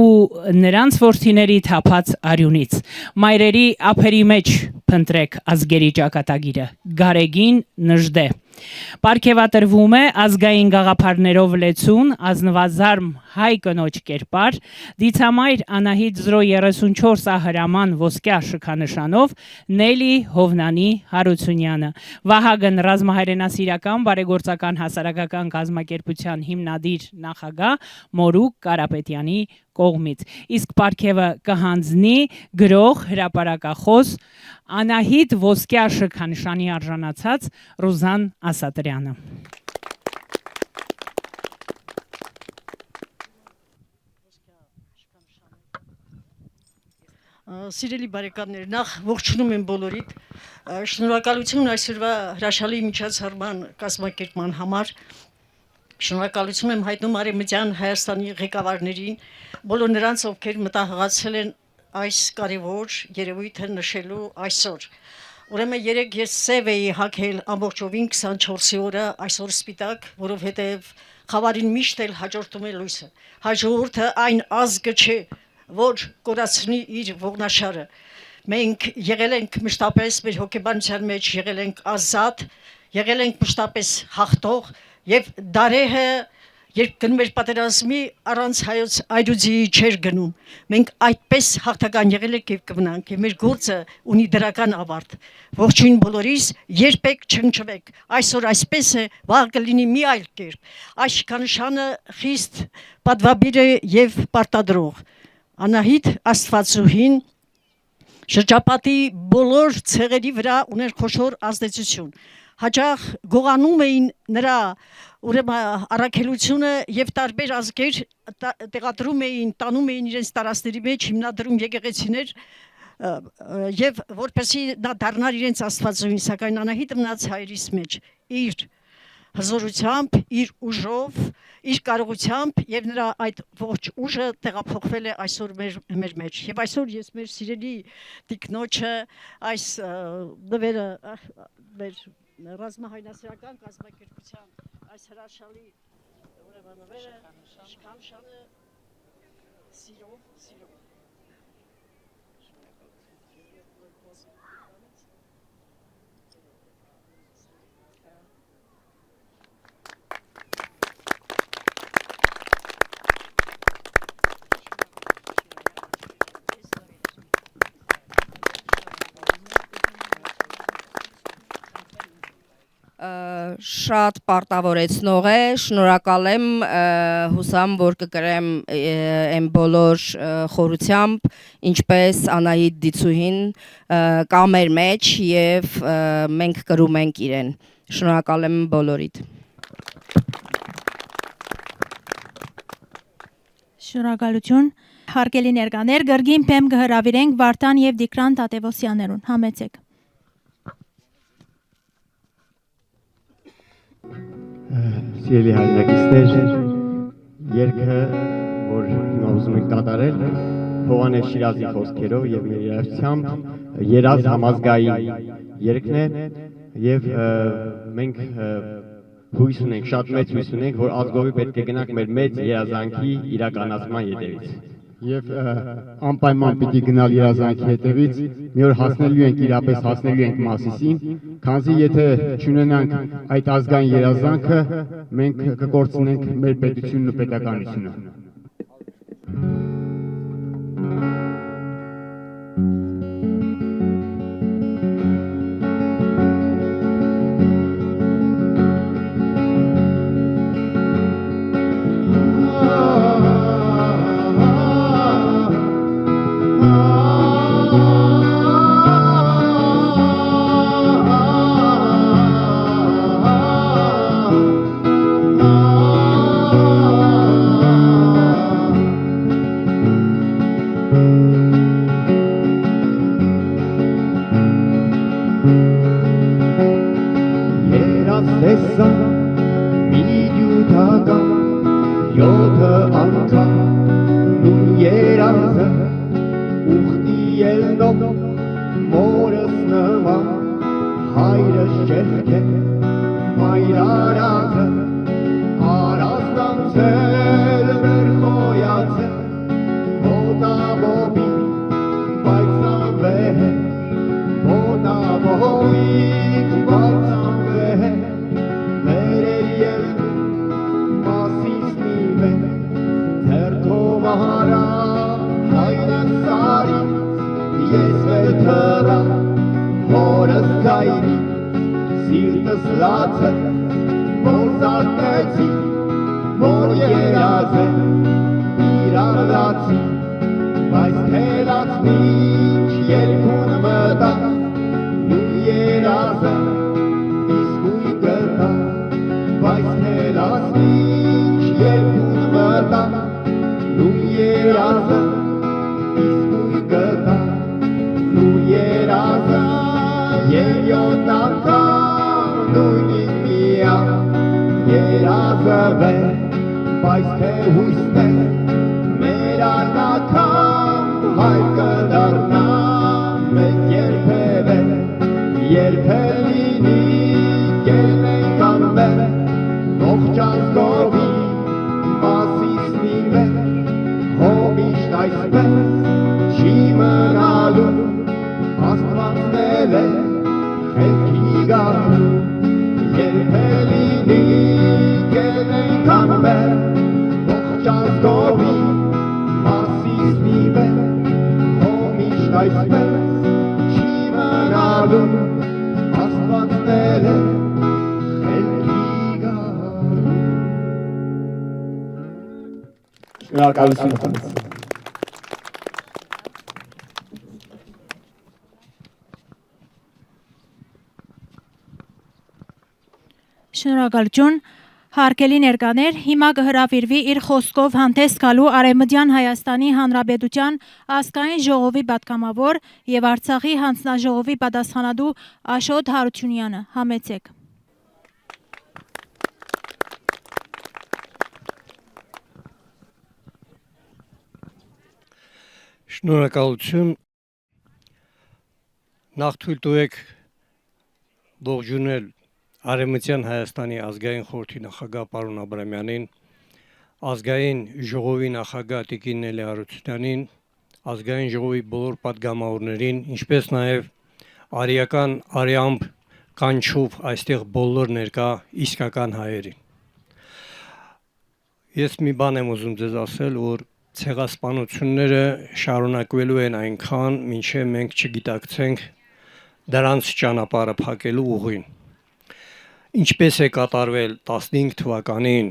S7: ու նրանց որդիների թափած արյունից։ Մայրերի ափերի մեջ փնտրեք ազգերի ճակատագիրը, գարեգին նժդե։ Պարգևատրվում է ազգային գաղափարներով լեցուն, ազնվազարմ հայ կնոջ կերպար, դիցամայր Անահիտ 034 հրաման ոսկյա շքանշանով Նելի Հովնանի Հարությունյանը, Վահագն ռազմահայրենասիրական բարեգործական հասարակական կազմակերպության հիմնադիր նախագահ Մորուք Կարապետյանի կողմից։ Իսկ պարգևը կհանձնի գրող հրապարակախոս Անահիտ ոսկյա շքանշանի արժանացած Ռուզան Ասատրյանը։
S8: Սիրելի բարեկամներ, նախ ողջունում եմ բոլորիդ, շնորհակալություն այսօրվա հրաշալի միջոցառման կազմակերպման համար, շնորհակալություն եմ հայտնում Արևմտյան Հայաստանի ղեկավարներին, բոլոր նրանց, ովքեր մտահղացել են այս կարևոր երևույթը նշելու այսօր։ Ուրեմն երեք ես սև էի հագել ամբողջովին 24-ի օրը, այսօր սպիտակ, որովհետև խավարին միշտ էլ հաջորդում է լույսը։ Հաջորդը այն ազգը չէ, որ կորացնի իր ողնաշարը։ Մենք եղել ենք մշտապես մեր հոգեբանության մեջ, եղել ենք ազատ, եղել ենք մշտապես հաղթող եւ դարեհը երբ գնում էր պատերազմի առանց հայոց այրուձիի չէր գնում։ Մենք այդպես հաղթական եղել ենք եւ կմնանք եւ մեր գործը ունի դրական ավարտ։ Ողջույն բոլորիս, երբեք չնչվեք։ Այսօր այսպես է, վաղ կլինի մի այլ կերպ։ Այս շքանշանը խիստ պատվաբիր է եւ պարտադրող։ Անահիտ Աստվածուհին շրջապատի բոլոր ցեղերի վրա ուներ խոշոր ազդեցություն։ Հաճախ գողանում էին նրա առաքելությունը եւ տարբեր ազգեր տեղադրում էին, տանում էին իրենց տարածքների մեջ, հիմնադրում եկեղեցիներ եւ որպեսզի նա դառնար իրենց Աստվածուհին, սակայն Անահիտը մնաց հայրիս մեջ իր հզորությամբ, իր ուժով, իր կարողությամբ եւ նրա այդ ողջ ուժը տեղափոխվել է այսօր մեր մեջ։ Եվ այսօր ես մեր սիրելի տիկնոջը այս նվերը մեր ռազմահայրենասիրական կազմակերպության այս հրաշալի նվերը շքանշանը սիրով
S6: շատ պարտավորեցնող է, շնորհակալ եմ, հուսամ, որ կկրեմ այն բոլոր խորությամբ, ինչպես Անահիտ Դիցուհին կա մեր մեջ եւ մենք կրում ենք իրեն։ Շնորհակալ եմ բոլորիդ։
S4: Շնորհակալություն։ Հարգելի ներկաներ, գրգին բեմ կհրավիրենք Վարդան եւ Դիկրան Տատևոսյաներուն։ Համեցեք։
S1: Սիրելի հայրենակիցներ, երգը, որ հիմա ուզում ենք կատարել, Հովհաննես Շիրազի խոսքերով եւ մեր երաժշտությամբ երազ համազգային երգն է եւ մենք հույս ունենք, շատ մեծ հույս ունենք, որ ազգովի պետք է գնանք մեր մեծ երազանքի իրականացման ետևից։
S9: Եվ անպայման պիտի գնալ երազանքի հետևից, մի օր հասնելու ենք, իրապես հասնելու ենք Մասիսին, քանզի եթե չունենանք այդ ազգային երազանքը, մենք կկորցնենք մեր պետությունն ու պետականությունը։
S4: Շնորհակալություն, հարգելի ներկաներ, հիմա կհրավիրվի իր խոսքով հանդես գալու Արևմտյան Հայաստանի Հանրապետության ազգային ժողովի պատգամավոր եւ Արցախի հանձնաժողովի պատասխանատու Աշոտ Հարությունյանը։ Համեցեք։
S10: Շնորհակալություն, նախ թույլ տվեք ողջունել Արևմտյան Հայաստանի ազգային խորհրդի նախագահ պարոն Աբրամյանին, ազգային ժողովի նախագահ Տիկին Նելի Հարությունյանին, ազգային ժողովի բոլոր պատգամավորներին, ինչպես նաև արիական արյամբ կանչով այստեղ բոլոր ներկա իսկական հայերին։ Ես մի բան եմ ուզում ձեզ ասել, որ ցեղասպանությունները շարունակվելու են այնքան, մինչև մենք չգիտակցենք դրանց ճանապարհը փակելու ուղին։ ինչպես է կատարվել 15 թվականին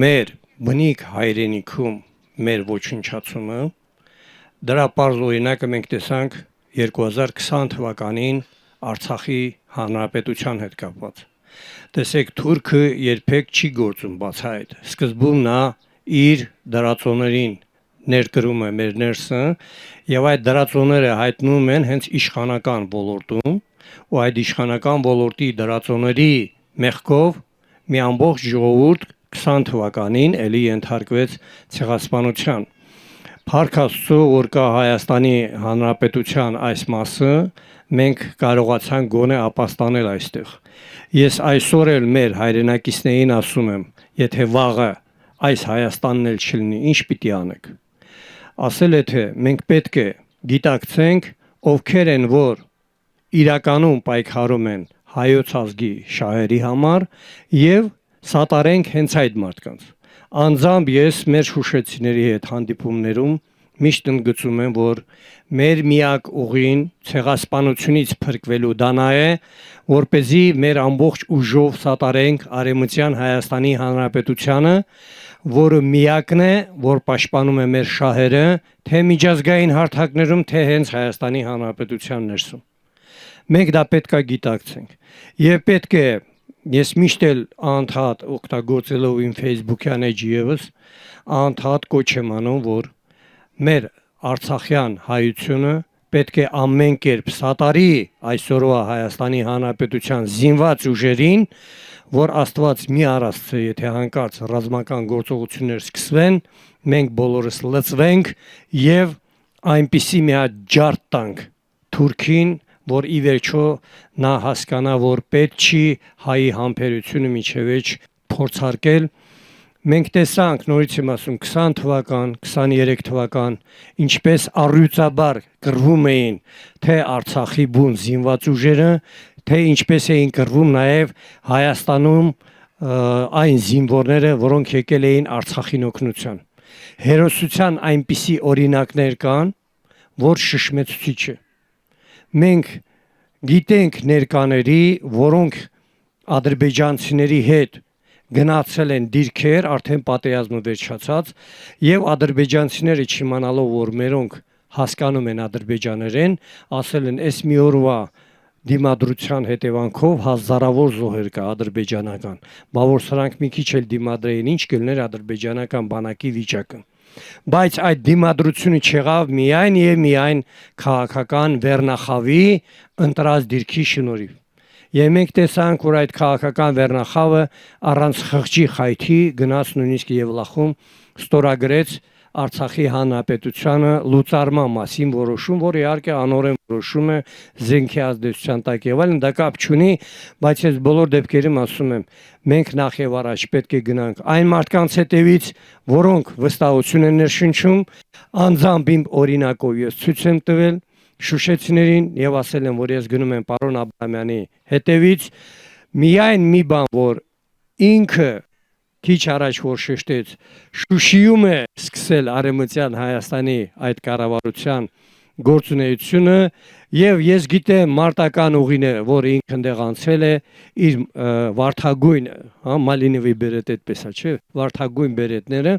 S10: մեր բնիկ հայրենիքում մեր ոչնչացումը, դրա պարզ օրինակը մենք տեսանք 2020 թվականին Արցախի հանրապետության հետ կապված։ Տեսեք, Թուրքը երբեք չի գործում բացահայտ։ Սկզբում նա իր դարածոներին ներկրում է մեր ներսը, եւ այդ դարածոները հայտնում են հենց իշխանական ոլորտում, ու այդ իշխանական ոլորտի դարածոների մեղքով մի ամբողջ ժողովուրդ 20 թվականին էլի ենթարկվեց ցեղասպանության։ Փառք Աստծո, որ կա Հայաստանի Հանրապետության այս մասը, մենք կարողացանք գոնե ապաստանել այստեղ։ Ես այսօր էլ մեր հայրենակիցներին ասում եմ, եթե վաղը այս Հայաստանն էլ չլինի, ինչ պիտի անեք։ Ասել է թե մենք պետք է գիտակցենք ովքեր են, որ իրականում պայքարում են հայոց ազգի շահերի համար եւ սատարենք հենց այդ մարդկանց։ Անձամբ ես մեր հուշեցիների հետ հանդիպումներում միշտ ընդգծում եմ, որ մեր միակ ուղին ցեղասպանությունից փրկվելու դանա է, որպեսզի մեր ամբողջ ուժով սատարենք Արևմտյան Հայաստանի Հանրապետությանը, որը միակն է, որ պաշտպանում է մեր շահերը, թե միջազգային հարթակներում, թե հենց Հայաստանի Հանրապետության ներսում։ Մենք դա պետք է գիտակցենք եւ պետք է ես միշտ էլ անդադ օգտագործելով իմ Facebook-յան էջը եւս անդադ կոչ եմ անում, որ մեր արցախյան հայությունը պետք է ամեն կերպ սատարի այսօրվա Հայաստանի Հանրապետության զինված ուժերին, որ Աստված մի առասցե, եթե հանկարծ ռազմական գործողություններ սկսվեն, մենք բոլորս լծվենք եւ այնպիսի մի հատ ջարդ տանք Թուրքին, որ ի վերջո նա հասկանա, որ պետք չի հայի համբերությունը միջևեջ փորձարկել։ Մենք տեսանք, նորից եմ ասում, 20 թվական, 23 թվական, ինչպես առյուծաբար կռվում էին թե Արցախի բուն զինված ուժերը, թե ինչպես էին կռվում նաև Հայաստանում այն զինվորները, որոնք եկել էին Արցախին օգնության։ Հերոսության այնպիսի օրինակներ կան, որ շշմեցուցիչ է։ Մենք գիտենք ներկաների, որոնք ադրբեջանցիների հետ գնացել են դիրքեր, արդեն պատերազմը վերջացած, եւ ադրբեջանցիները չիմանալով, որ մերոնք հասկանում են ադրբեջաներեն, ասել են, «Էս մի օրվա դիմադրության հետևանքով հազարավոր զոհեր կա ադրբեջանական, բա որ սրանք մի քիչ էլ դիմադրեին, ինչ կլներ ադրբեջանական բանակի վիճակը»։ Բայց այդ դիմադրությունը չեղավ միայն եւ միայն քաղաքական վերնախավի ընտրած դիրքի շնորհիվ։ Եվ մենք տեսանք, որ այդ քաղաքական վերնախավը առանց խղճի խայթի գնաց նույնիսկ Եվլախում ստորագրեց Արցախի Հանրապետությանը լուծարման մասին որոշում, որ իհարկե անօրեն որոշում է զենքի ազդեցության տակ եւ այլն, դա կապ չունի, բայց ես բոլոր դեպքերում ասում եմ, մենք նախ եւ առաջ պետք է գնանք այն մարդկանց հետևից, որոնք վստահություն են ներշնչում, անձամբ իմ օրինակով ես ցույց եմ տվել շուշեցիներին եւ ասել եմ, որ ես գնում եմ պարոն Աբրամյանի հետևից, միայն մի բան, որ ինքը քիչ առաջ որ շեշտեց, Շուշիում է սկսել Արևմտյան Հայաստանի այդ կառավարության գործունեությունը եւ ես գիտեմ մարտական ուղին է, որ ինքը այնտեղ անցել է իր վարդագույն, հա, Մալինովի բերետ այդպես է, չէ, վարդագույն բերետները,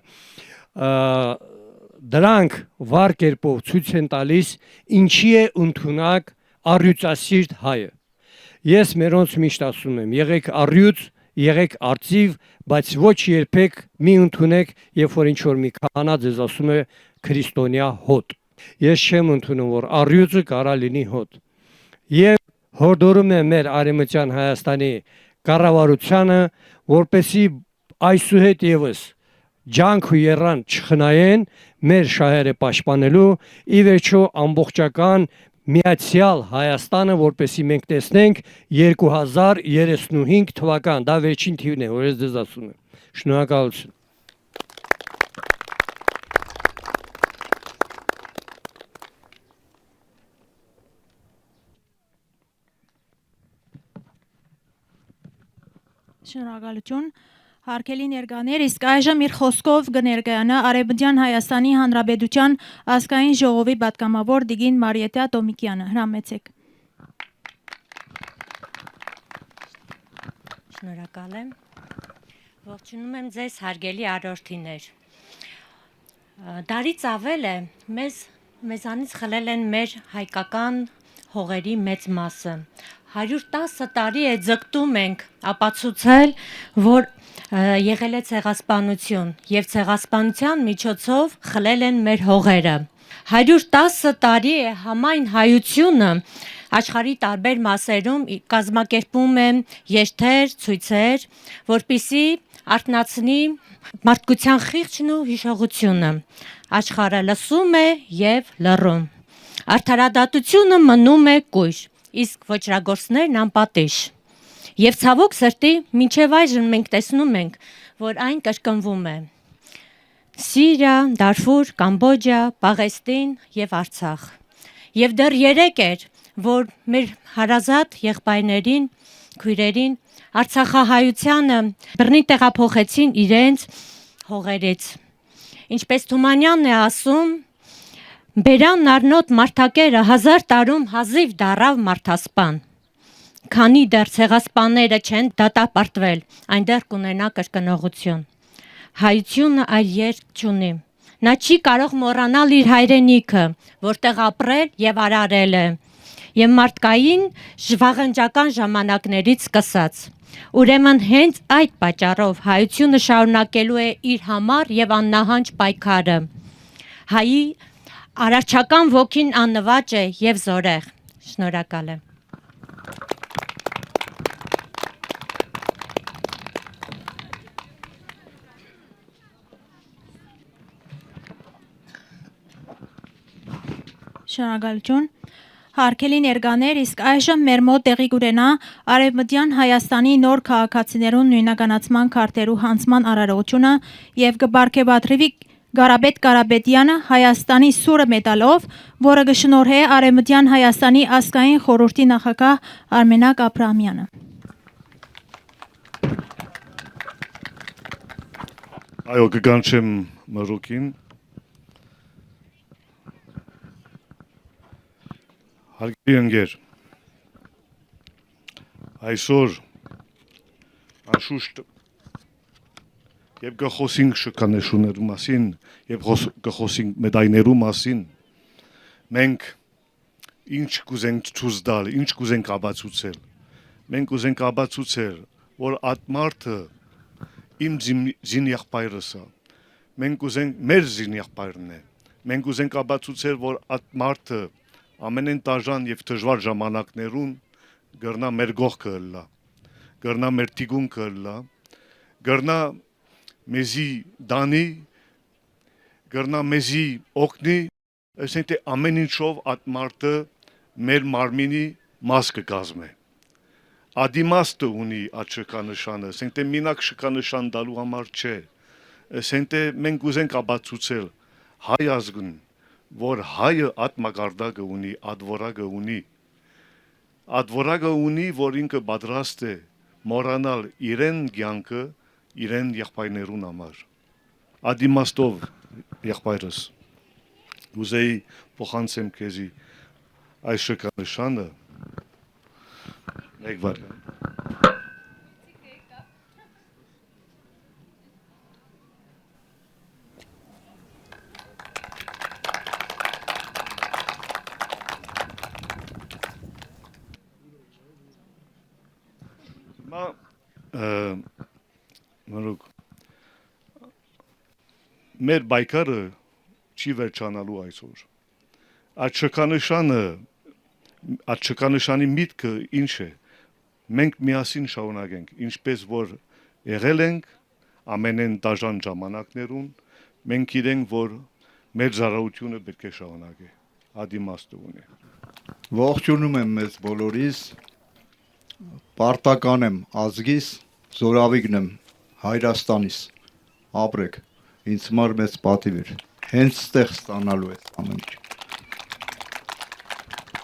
S10: դրանք վառ կերպով ցույց են տալիս ինչի է ընդունակ առյուծասիրտ հայը։ Ես մերոնց միշտ ասում եմ, եղեք առյուծ, եղեք արծիվ, բայց ոչ երբեք մի ընդունեք, երբ որ ինչ որ մի քահանա ձեզ ասում է քրիստոնյա հոտ։ Ես չեմ ընդունում, որ առյուծը կարա լինի հոտ։ Եվ հորդորում եմ մեր Արևմտյան Հայաստանի կառավարությանը, որպեսզի այսուհետ եւս ջանք ու եռան չխնայեն մեր շահերը պաշտպանելու, ի վերջո ամբողջական միացյալ Հայաստանը, որպեսզի մենք տեսնենք 2035 թվական, դա վերջին թիվն է, որ ես ձեզ ասում եմ։ Շնորհակալություն։
S4: Շնորհակալություն։ Հարգելի ներկաներ, իսկ այժմ իր խոսքով կներկայանա Արևմտյան Հայաստանի Հանրապետության ազգային ժողովի պատգամավոր Տիկին Մարիետտա Տոմիկյանը։ Հրամեցեք։
S11: Շնորհակալ եմ։ Ողջունում եմ ձեզ հարգելի արորթիներ։ Դարից ավել է մեզանից խլել են մեր հայկական հողերի մեծ մասը։ 110 տարի է ձգտում ենք ապացուցել, որ եղել է ցեղասպանություն եւ ցեղասպանության միջոցով խլել են մեր հողերը։ 110 տարի է համայն հայությունը աշխարհի տարբեր մասերում կազմակերպում է երթեր, ցույցեր, որպիսի արթնացնի մարդկության խիղճն ու հիշողությունը։ Աշխարհը լսում է եւ լռում։ Արդարադատությունը մնում է կույր, իսկ ոճրագործներն անպատիժ։ Եվ ցավոք սրտի մինչև այժմ մենք տեսնում ենք, որ այն կրկնվում է։ Սիրիա, Դարֆուր, Կամբոջա, Պաղեստին եւ Արցախ։ Եվ դեռ 3 էր, որ մեր հարազատ եղբայրներին, քույրերին Արցախահայությանը բռնի տեղափոխեցին իրենց հողերից։ Ինչպես Թումանյանն է ասում, Բերան առնոտ մարդակերը 1000 տարում հազիվ դարավ մարդասպան։ Քանի դեռ ցեղասպանները չեն դատապարտվել, այնտեղ կունենա կրկնողություն։ Հայությունը այլ երկ չունի։ Նա չի կարող մոռանալ իր հայրենիքը, որտեղ ապրել եւ արարել է, եւ մարդկային վաղնջական ժամանակներից սկսած։ Ուրեմն հենց այդ պատճառով հայությունը շարունակելու է իր համար եւ աննահանջ պայքարը։ Հայի արարչական ոգին աննվաճ է եւ զորեղ։ Շնորհակալ եմ։
S4: Շնորհակալություն։ Հարգելի ներկաներ, իսկ այժմ մեր մոտ տեղի կունենա Արևմտյան Հայաստանի նոր քաղաքացիներուն նույնականացման քարտերու հանձնման արարողությունը եւ կբարգեւատրվի Գարաբետ Կարապետյանը Հայաստանի սուրը մեդալով, որը կշնորհե Արևմտյան Հայաստանի ազգային խորհրդի նախագահ Արմենակ Աբրահամյանը։
S5: Այո, կգանչեմ մրուկին։ Հարգելի ընկեր, այսօր անշուշտ եւ գխոսինք շքանշուներու մասին եւ գխոսինք մեդայներու մասին, մենք ինչ կուզենք ցույց տալ, ինչ կուզենք ապացուցել։ Մենք կուզենք ապացուցել, որ այդ մարդը իմ զինյախպայրս է։ Մենք կուզենք մեր զինյախպայրն է։ Մենք կուզենք ապացուցել, որ այդ մարդը ամենեն տաժան եւ դժվար ժամանակներուն գրնա մեր գողքը լա, գրնա մեր տիգունքը լա, գրնա մեզի դանի, գրնա մեզի օգնի, այսինքն ամեն ինչով այդ մարդը մեր մարմինի մաս կկազմի։ Ադիմաստը ունի այդ շքանշանը, այսինքն մինակ շքանշան դալու համար չէ, այսինքն մենք ուզենք ապացուցել հայ ազգին, որ հայը այդ մակարդակը ունի, այդ որակը ունի, որ ինքը պատրաստ է մոռանալ իրեն կյանքը, իրեն եղբայրներուն համար։ Այդ իմաստով եղբայրս ուզեի փոխանցեմ քեզի այս շքանշանը, մեկ վարյան։ Մրուկ, մեր բայկարը չի վերջանալու այսօր։ Այդ շքանշանի միտքը ինչ է, մենք միասին շարունակենք, ինչպես որ եղել ենք ամենեն դաժան ժամանակներուն, մենք գիտենք, որ մեր զարահությունը պետք է շարունակի, ադիմաստը ունի։
S12: Ողջունում եմ մեզ բոլորիս, պարտական եմ ազգիս, զորավիգն եմ Հայրաստանիս, ապրեք, ինձ համար մեծ պատիվ էր, հենց ստեղ ստանալու է ամեն ինչ։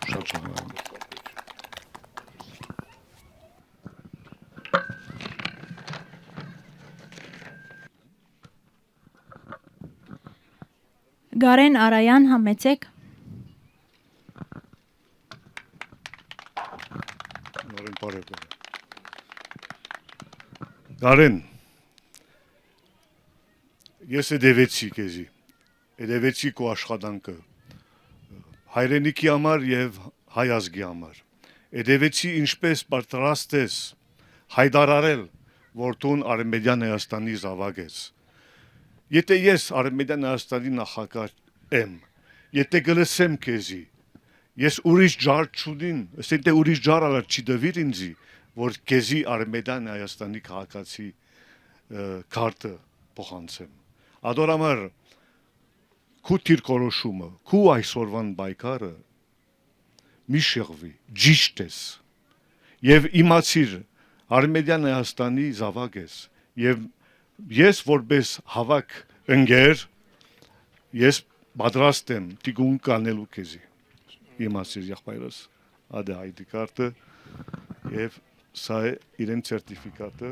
S5: Շատ շնորհակալ։
S4: Գարեն Արայան, համեցեք։
S5: Նորեն բարև։ Գարեն, ես էդևեցի քեզի, էդևեցի քո աշխատանքը, հայրենիքի համար եւ հայ ազգի համար, էդևեցի ինչպես պատրաստ ես հայտարարել, որ տուն Արմենիան Հայաստանի զավակ ես, եթե ես Արմենիան Հայաստանի նախագահ եմ, եթե գլսեմ քեզի, ես ուրիշ ջար չունին, ասենք թե ուրիշ ջար ալար չի դվիր ինձի, որ քեզի Արմենիան Հայաստանի քաղաքացի քարտը փոխանցեմ։ Ադորամար քու դիրքորոշումը, քու այսօրվան բայկարը մի շեղվի, ճիշտ ես։ Եվ իմացիր Արմենիան Հայաստանի զավակ ես, եւ ես որպես հավաք ընկեր, ես պատրաստ եմ տիգուն կանելու քեզի։ Իմացիր եղբայրս, ադե ID կարտը եւ սա է իրեն սերտիֆիկատը։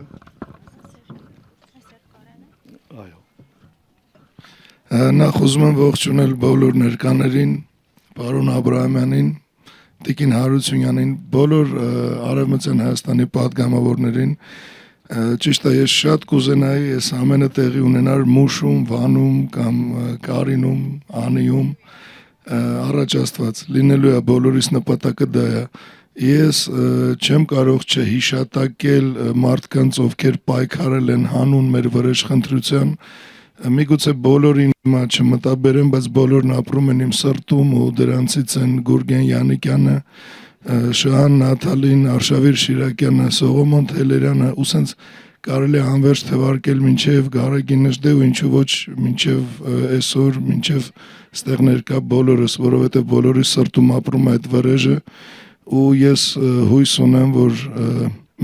S5: Այո։
S13: Նախ ուզում եմ ողջունել բոլոր ներկաներին, պարոն Աբրահամյանին, Տիկին Հարությունյանին, բոլոր Արևմտյան Հայաստանի պատգամավորներին։ Ճիշտ է, ես շատ կուզենայի այս ամենը տեղի ունենար Մուշում, Վանում կամ Կարինում, Անիում, առաջ Աստված, լինելու է բոլորիս նպատակը դա է։ Ես չեմ կարող չհիշատակել մարդկանց, ովքեր պայքարել են հանուն մեր վրեժխնդրության, միգուցե բոլորին հիմա չմտաբերեմ, բայց բոլորն ապրում են իմ սրտում ու դրանցից են Գուրգեն Յանիկյանը, Շահան Նաթալին, Արշավիր Շիրակյանը, Սողոմոն Թելերյանը, ու սենց կարելի է անվերջ թվարկել մինչև Գարեգին Նժդե ու ինչու ոչ մինչև այսօր, մինչև ստեղ ներկա բոլորս, որովհետև բոլորի սրտում ապրում է այդ վրեժը ու ես հույս ունեմ, որ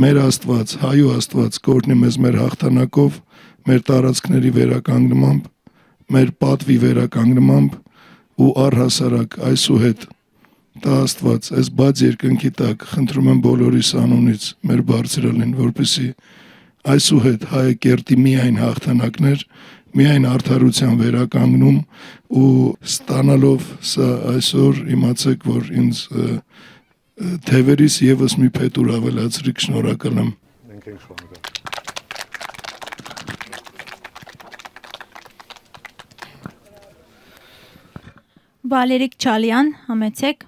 S13: մեր Աստված, հայու Աստված կօրհնի մեզ մեր հաղթանակով, մեր տարածքների վերականգնմամբ, մեր պատվի վերականգնմամբ ու առհասարակ այսուհետ տա Աստված, այս բաց երկնքի տակ խնդրում եմ բոլորիս անունից մեր բարձրալին, որպեսզի այսուհետ հայը կերտի միայն հաղթանակներ, միայն արդարության վերականգնում ու ստանալով սա այսօր իմացեք, որ ինձ թևերից եւս մի փետուր ավելացրիք, շնորհակալ եմ։
S5: Մենք ենք շնորհակալ։
S4: Վալերիկ Չալյան, համեցեք։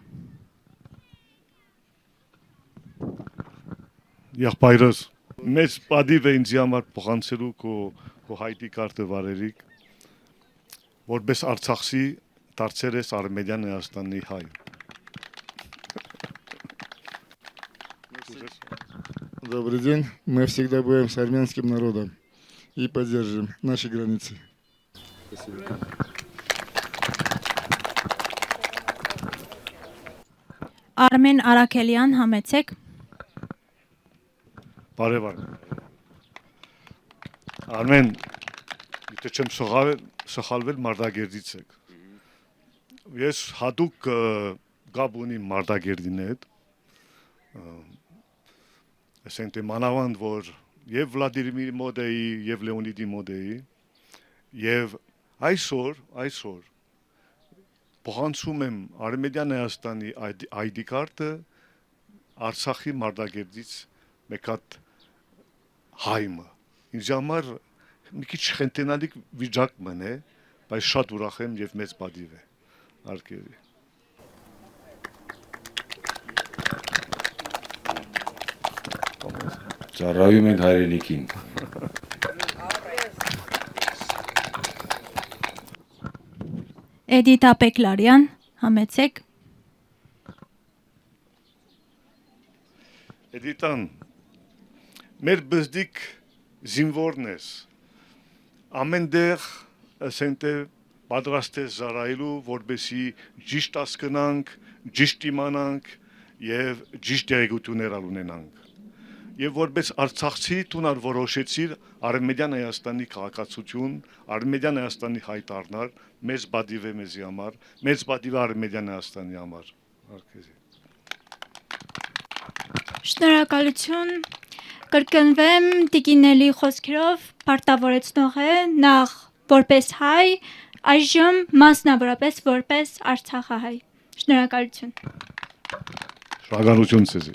S5: Եղբայրս, մեծ պատիվ է ինձ համար փոխանցելու քո հայտի կարտը Վալերիկ, որպես Արցախի դարձել ես Արմենիան Հայաստանի հայ։
S14: Добрый день. Мы всегда будем с армянским народом и поддержим наши границы. Спасибо.
S4: Արմեն Արաքելյան, համեցեք։
S5: Բարև Արմեն, եթե չեմ սխալվել Մարտակերտից եք։ Ես հատուկ գաբ ունիմ Մարտակերտին հետ։ Ասենք թե մանավանդ որ եւ Վլադիմիրի մոտ էի, եւ Լեոնիդի մոտ էի, եւ այսօր փոխանցում եմ Արմենիան Հայաստանի ID կարտը Արցախի Մարտակերտից մեկ հատ հայմը։ Ինձ համար մի քիչ խենթենալի վիճակն է, բայց շատ ուրախ եմ եւ մեծ պատիվ է։ Արկելի։
S15: Ծառայում ենք հայրենիքին։
S4: Էդիտա Պեկլարյան, համեցեք։
S5: Էդիտան, մեր բզդիկ զինվորն ես, ամենտեղ ասենք թե պատրաստ ես զարայելու, որպեսի ճիշտ հասկանանք, ճիշտ իմանանք եւ ճիշտ եղեցություններ ունենանք։ Եվ որպես Արցախցի տունար որոշեցիր Արմենիան Հայաստանի քաղաքացիություն, Արմենիան Հայաստանի հայտարար, մեծ պատիվ է մեզի համար, մեծ պատիվ է Արմենիան Հայաստանի համար։
S16: Շնորհակալություն, կրկնվեմ Տիկինելի խոսքերով պարտավորեցնող է նախ որպես հայ, այժմ մասնավորապես որպես արցախահայ։ Շնորհակալություն։
S5: Շնորհակալություն ձեզ։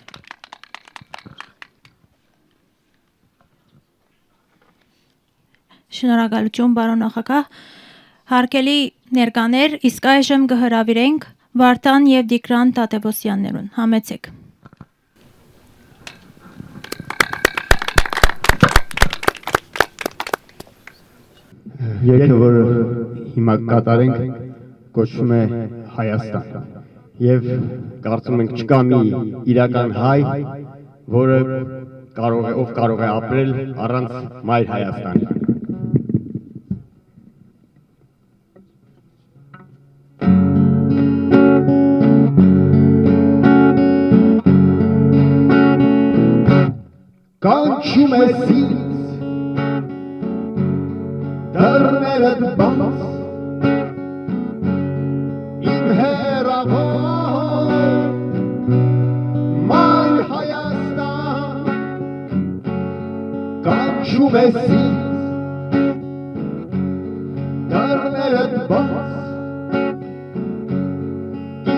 S4: Շնորհակալություն պարոն նախագահ։ Հարգելի ներկաներ, իսկ այժմ կհրավիրենք Վարդան եւ Դիկրան Տատևոսյաններուն։ Համեցեք։
S9: Երգը, որ հիմա կատարենք, կոչվում է Հայաստան։ Եվ կարծում ենք չկա մի իրական հայ, որը կարող է ապրել առանց մայր Հայաստանի։ Կանչում ես ինձ, դռներդ բաց, իմ հեռավոր, մայր Հայաստան, կանչում ես ինձ, դռներդ բաց,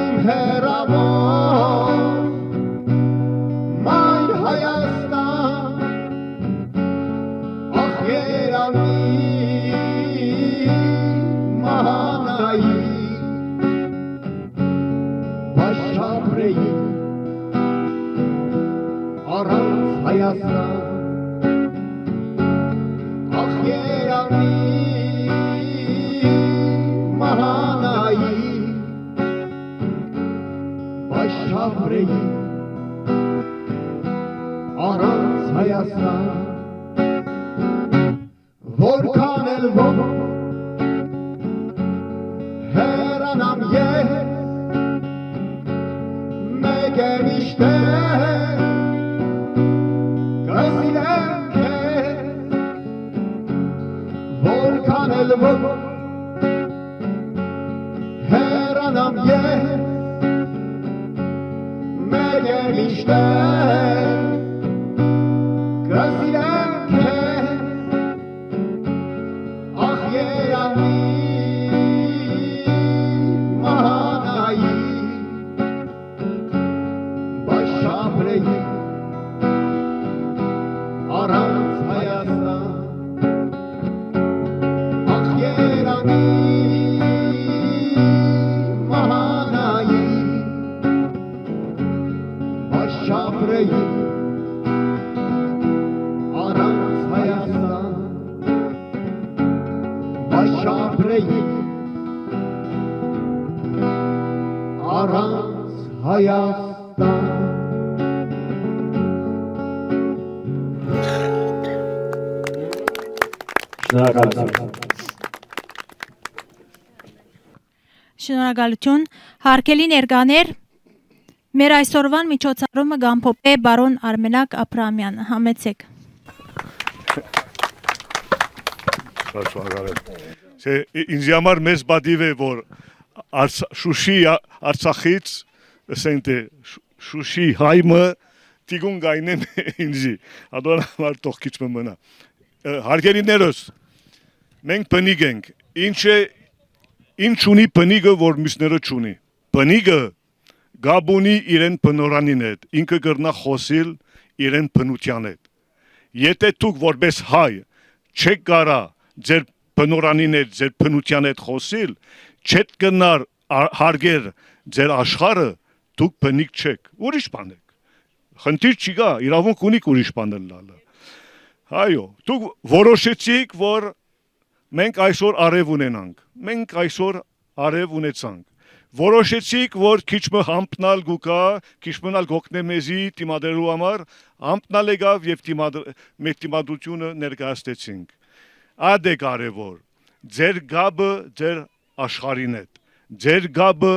S9: իմ հեռավոր, մայր Հայաստան, ախ երանի մահանայի, բաշապրեի, առանց Հայաստան, ախ երանի մահանայի, բաշապրեի, առանց Հայաստան, որքան էլ որ հեռանամ ես, մեկ է միշտ կսիրեմ քեզ, որքան էլ որ հեռանամ ես, մեկ է միշտ կսիրեմ քեզ, ախ երանի մահանայի, բաշապրեի, առանց Հայաստան, ախ երանի մահանայի, բաշապրեի, առանց Հայաստան, բաշապրեի, առանց Հայաստան։
S4: Շնորհակալություն։ Հարգելի ներկաներ, մեր այսօրվան միջոցառումը գամփոփե բարոն Արմենակ Աբրահամյանը։ Համեցեք։
S5: Ինձ համար մեծ բադիվ է, որ Շուշի Արցախից, ասենք Շուշի հայմը տիգուն գայնեմ ինձի, ադոն համար տող քիչ մնա։ Հարգելիներս, մենք բնիկ ենք, ինչ ունի բնիկը, որ մյուսները չունի։ Բնիկը գաբունի իրեն բնորանին հետ, ինքը գրնա խոսիլ իրեն բնության հետ։ Եթե դուք որպես հայ չեք կարա ձեր բնորանին հետ, ձեր բնության հետ խոսիլ, չեք գնար հարգեր ձեր աշխարհը, դուք բնիկ չեք, ուրիշ բան եք։ Խնդիր չի գա, իրավունք ունիք ուրիշ բան լալը։ Այո, դուք որոշեցիք, որ մենք այսօր արև ունենանք, մենք այսօր արև ունեցանք։ Որոշեցիք, որ քիչ մը համբնալ գուկա, քիչ մնալ գոկնե մեզի դիմադրելու համար, համբնալ եկավ եւ մեր դիմադրությունը ներկայացրեցինք։ Այդ է կարևոր։ Ձեր գաբը ձեր աշխարհին հետ, ձեր գաբը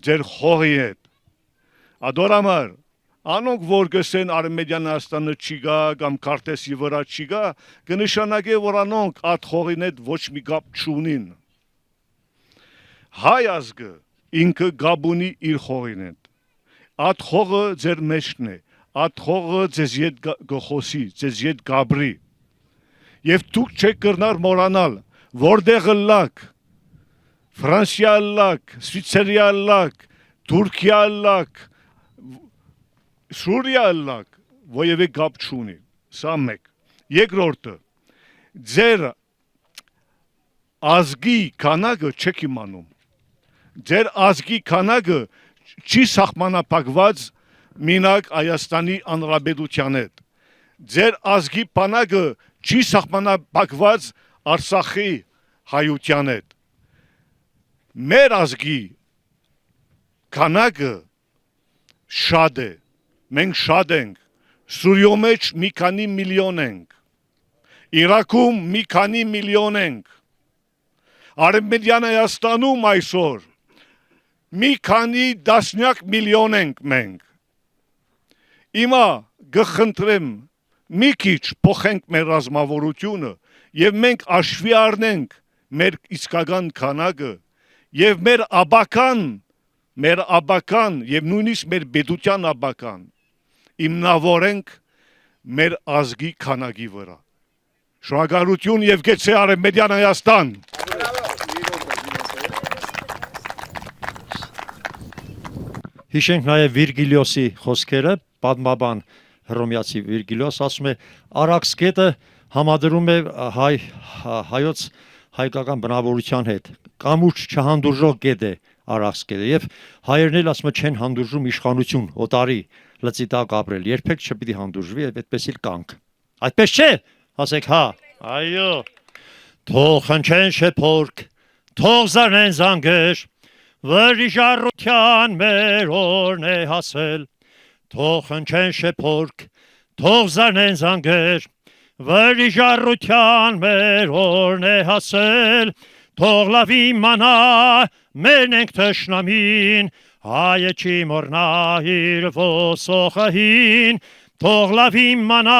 S5: ձեր խողի հետ։ Ադորամար, անոնք որ գսեն Արմենիան Հայաստանը չի գա կամ Քարտեսի վրա չի գա, կնշանակե որ անոնք այդ խողին հետ ոչ մի գապ չունին։ Հայ ազգը ինքը գաբունի իր խողին հետ։ Այդ խողը ձեր մեջն է, այդ խողը ձեզ յետ գխոսի, ձեզ յետ գաբրի։ Եվ դուք չեք կրնար մորանալ, որտեղ լակ, Ֆրանսիա լակ, Շվեյցարիա լակ, Թուրքիա լակ, Սուրիա լակ, որևէ գապ չունի։ Սա մեկ։ Երկրորդը, ձեր ազգի քանակը չեք իմանում։ Ձեր ազգի քանակը չի սահմանափակված մինակ Հայաստանի Հանրապետության հետ։ Ձեր ազգի քանակը չի սահմանափակված Արցախի հայության հետ։ Մեր ազգի քանակը շատ է։ Մենք շատ ենք։ Սուրիո մեջ մի քանի միլիոն ենք։ Իրաքում մի քանի միլիոն ենք։ Արևմտյան Հայաստանում այսօր մի քանի դասնյակ միլիոն ենք մենք։ Հիմա գխնդրեմ մի քիչ փոխենք մեր ռազմավարությունը եւ մենք աշվի առնենք մեր իսկական քանակը եւ մեր աբական եւ նույնիսկ մեր պետության աբական իմնավորենք մեր ազգի քանակի վրա։ Շնորհակալություն եւ գեցե Արևմտյան Հայաստան։
S17: Հիշենք նաև Վիրգիլիոսի խոսքերը, պատմաբան հռոմեացի Վիրգիլիոս ասում է Արաքս գետը համադրում է հայոց հայկական բնավորության հետ։ Կամուրջ չհանդուրժող գետ է Արաքս գետը եւ հայերն էլ ասում են չեն հանդուրժում իշխանություն, օտարի լծի տակ ապրել, երբեք չպիտի հանդուրժվի եւ այդպես էլ կանք։ Այդպես չէ, ասեք հա։ Այո։ Թող խնչեն շեփորք, թող զարնեն զանգեր, վրի ժառության մեր օրն է հասել, թող խնչեն շեփորք, թող զարնեն զանգեր, վրի ժառության մեր օրն է հասել, թող լավ իմանա մերն ենք թշնամին, հայը չի մոռնա իր ոսոխահին, թող լավ իմանա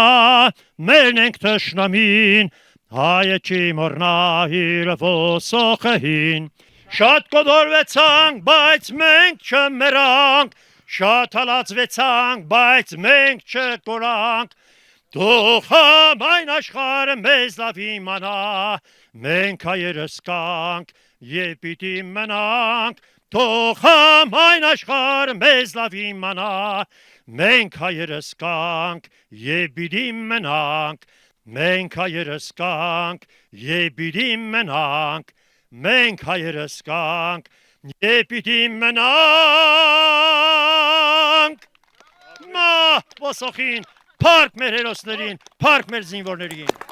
S17: մերն ենք թշնամին, հայը չի մոռնա իր ոսոխահին, շատ կոդորվեցանք, բայց մենք չմերանք, շատ հալածվեցանք, բայց մենք չկորանք, թող համայն աշխարհը մեզ լավ իմանա, մենք հայերս կանք եւ պիտի մնանք, թող համայն աշխարհը մեզ լավ իմանա, մենք հայերս կանք եւ պիտի մնանք, մենք հայերս կանք եւ պիտի մնանք, մենք հայերս կանք եւ պիտի մնանք։ Մա ոսոխին, փառք մեր հերոսներին, փառք մեր զինվորներին։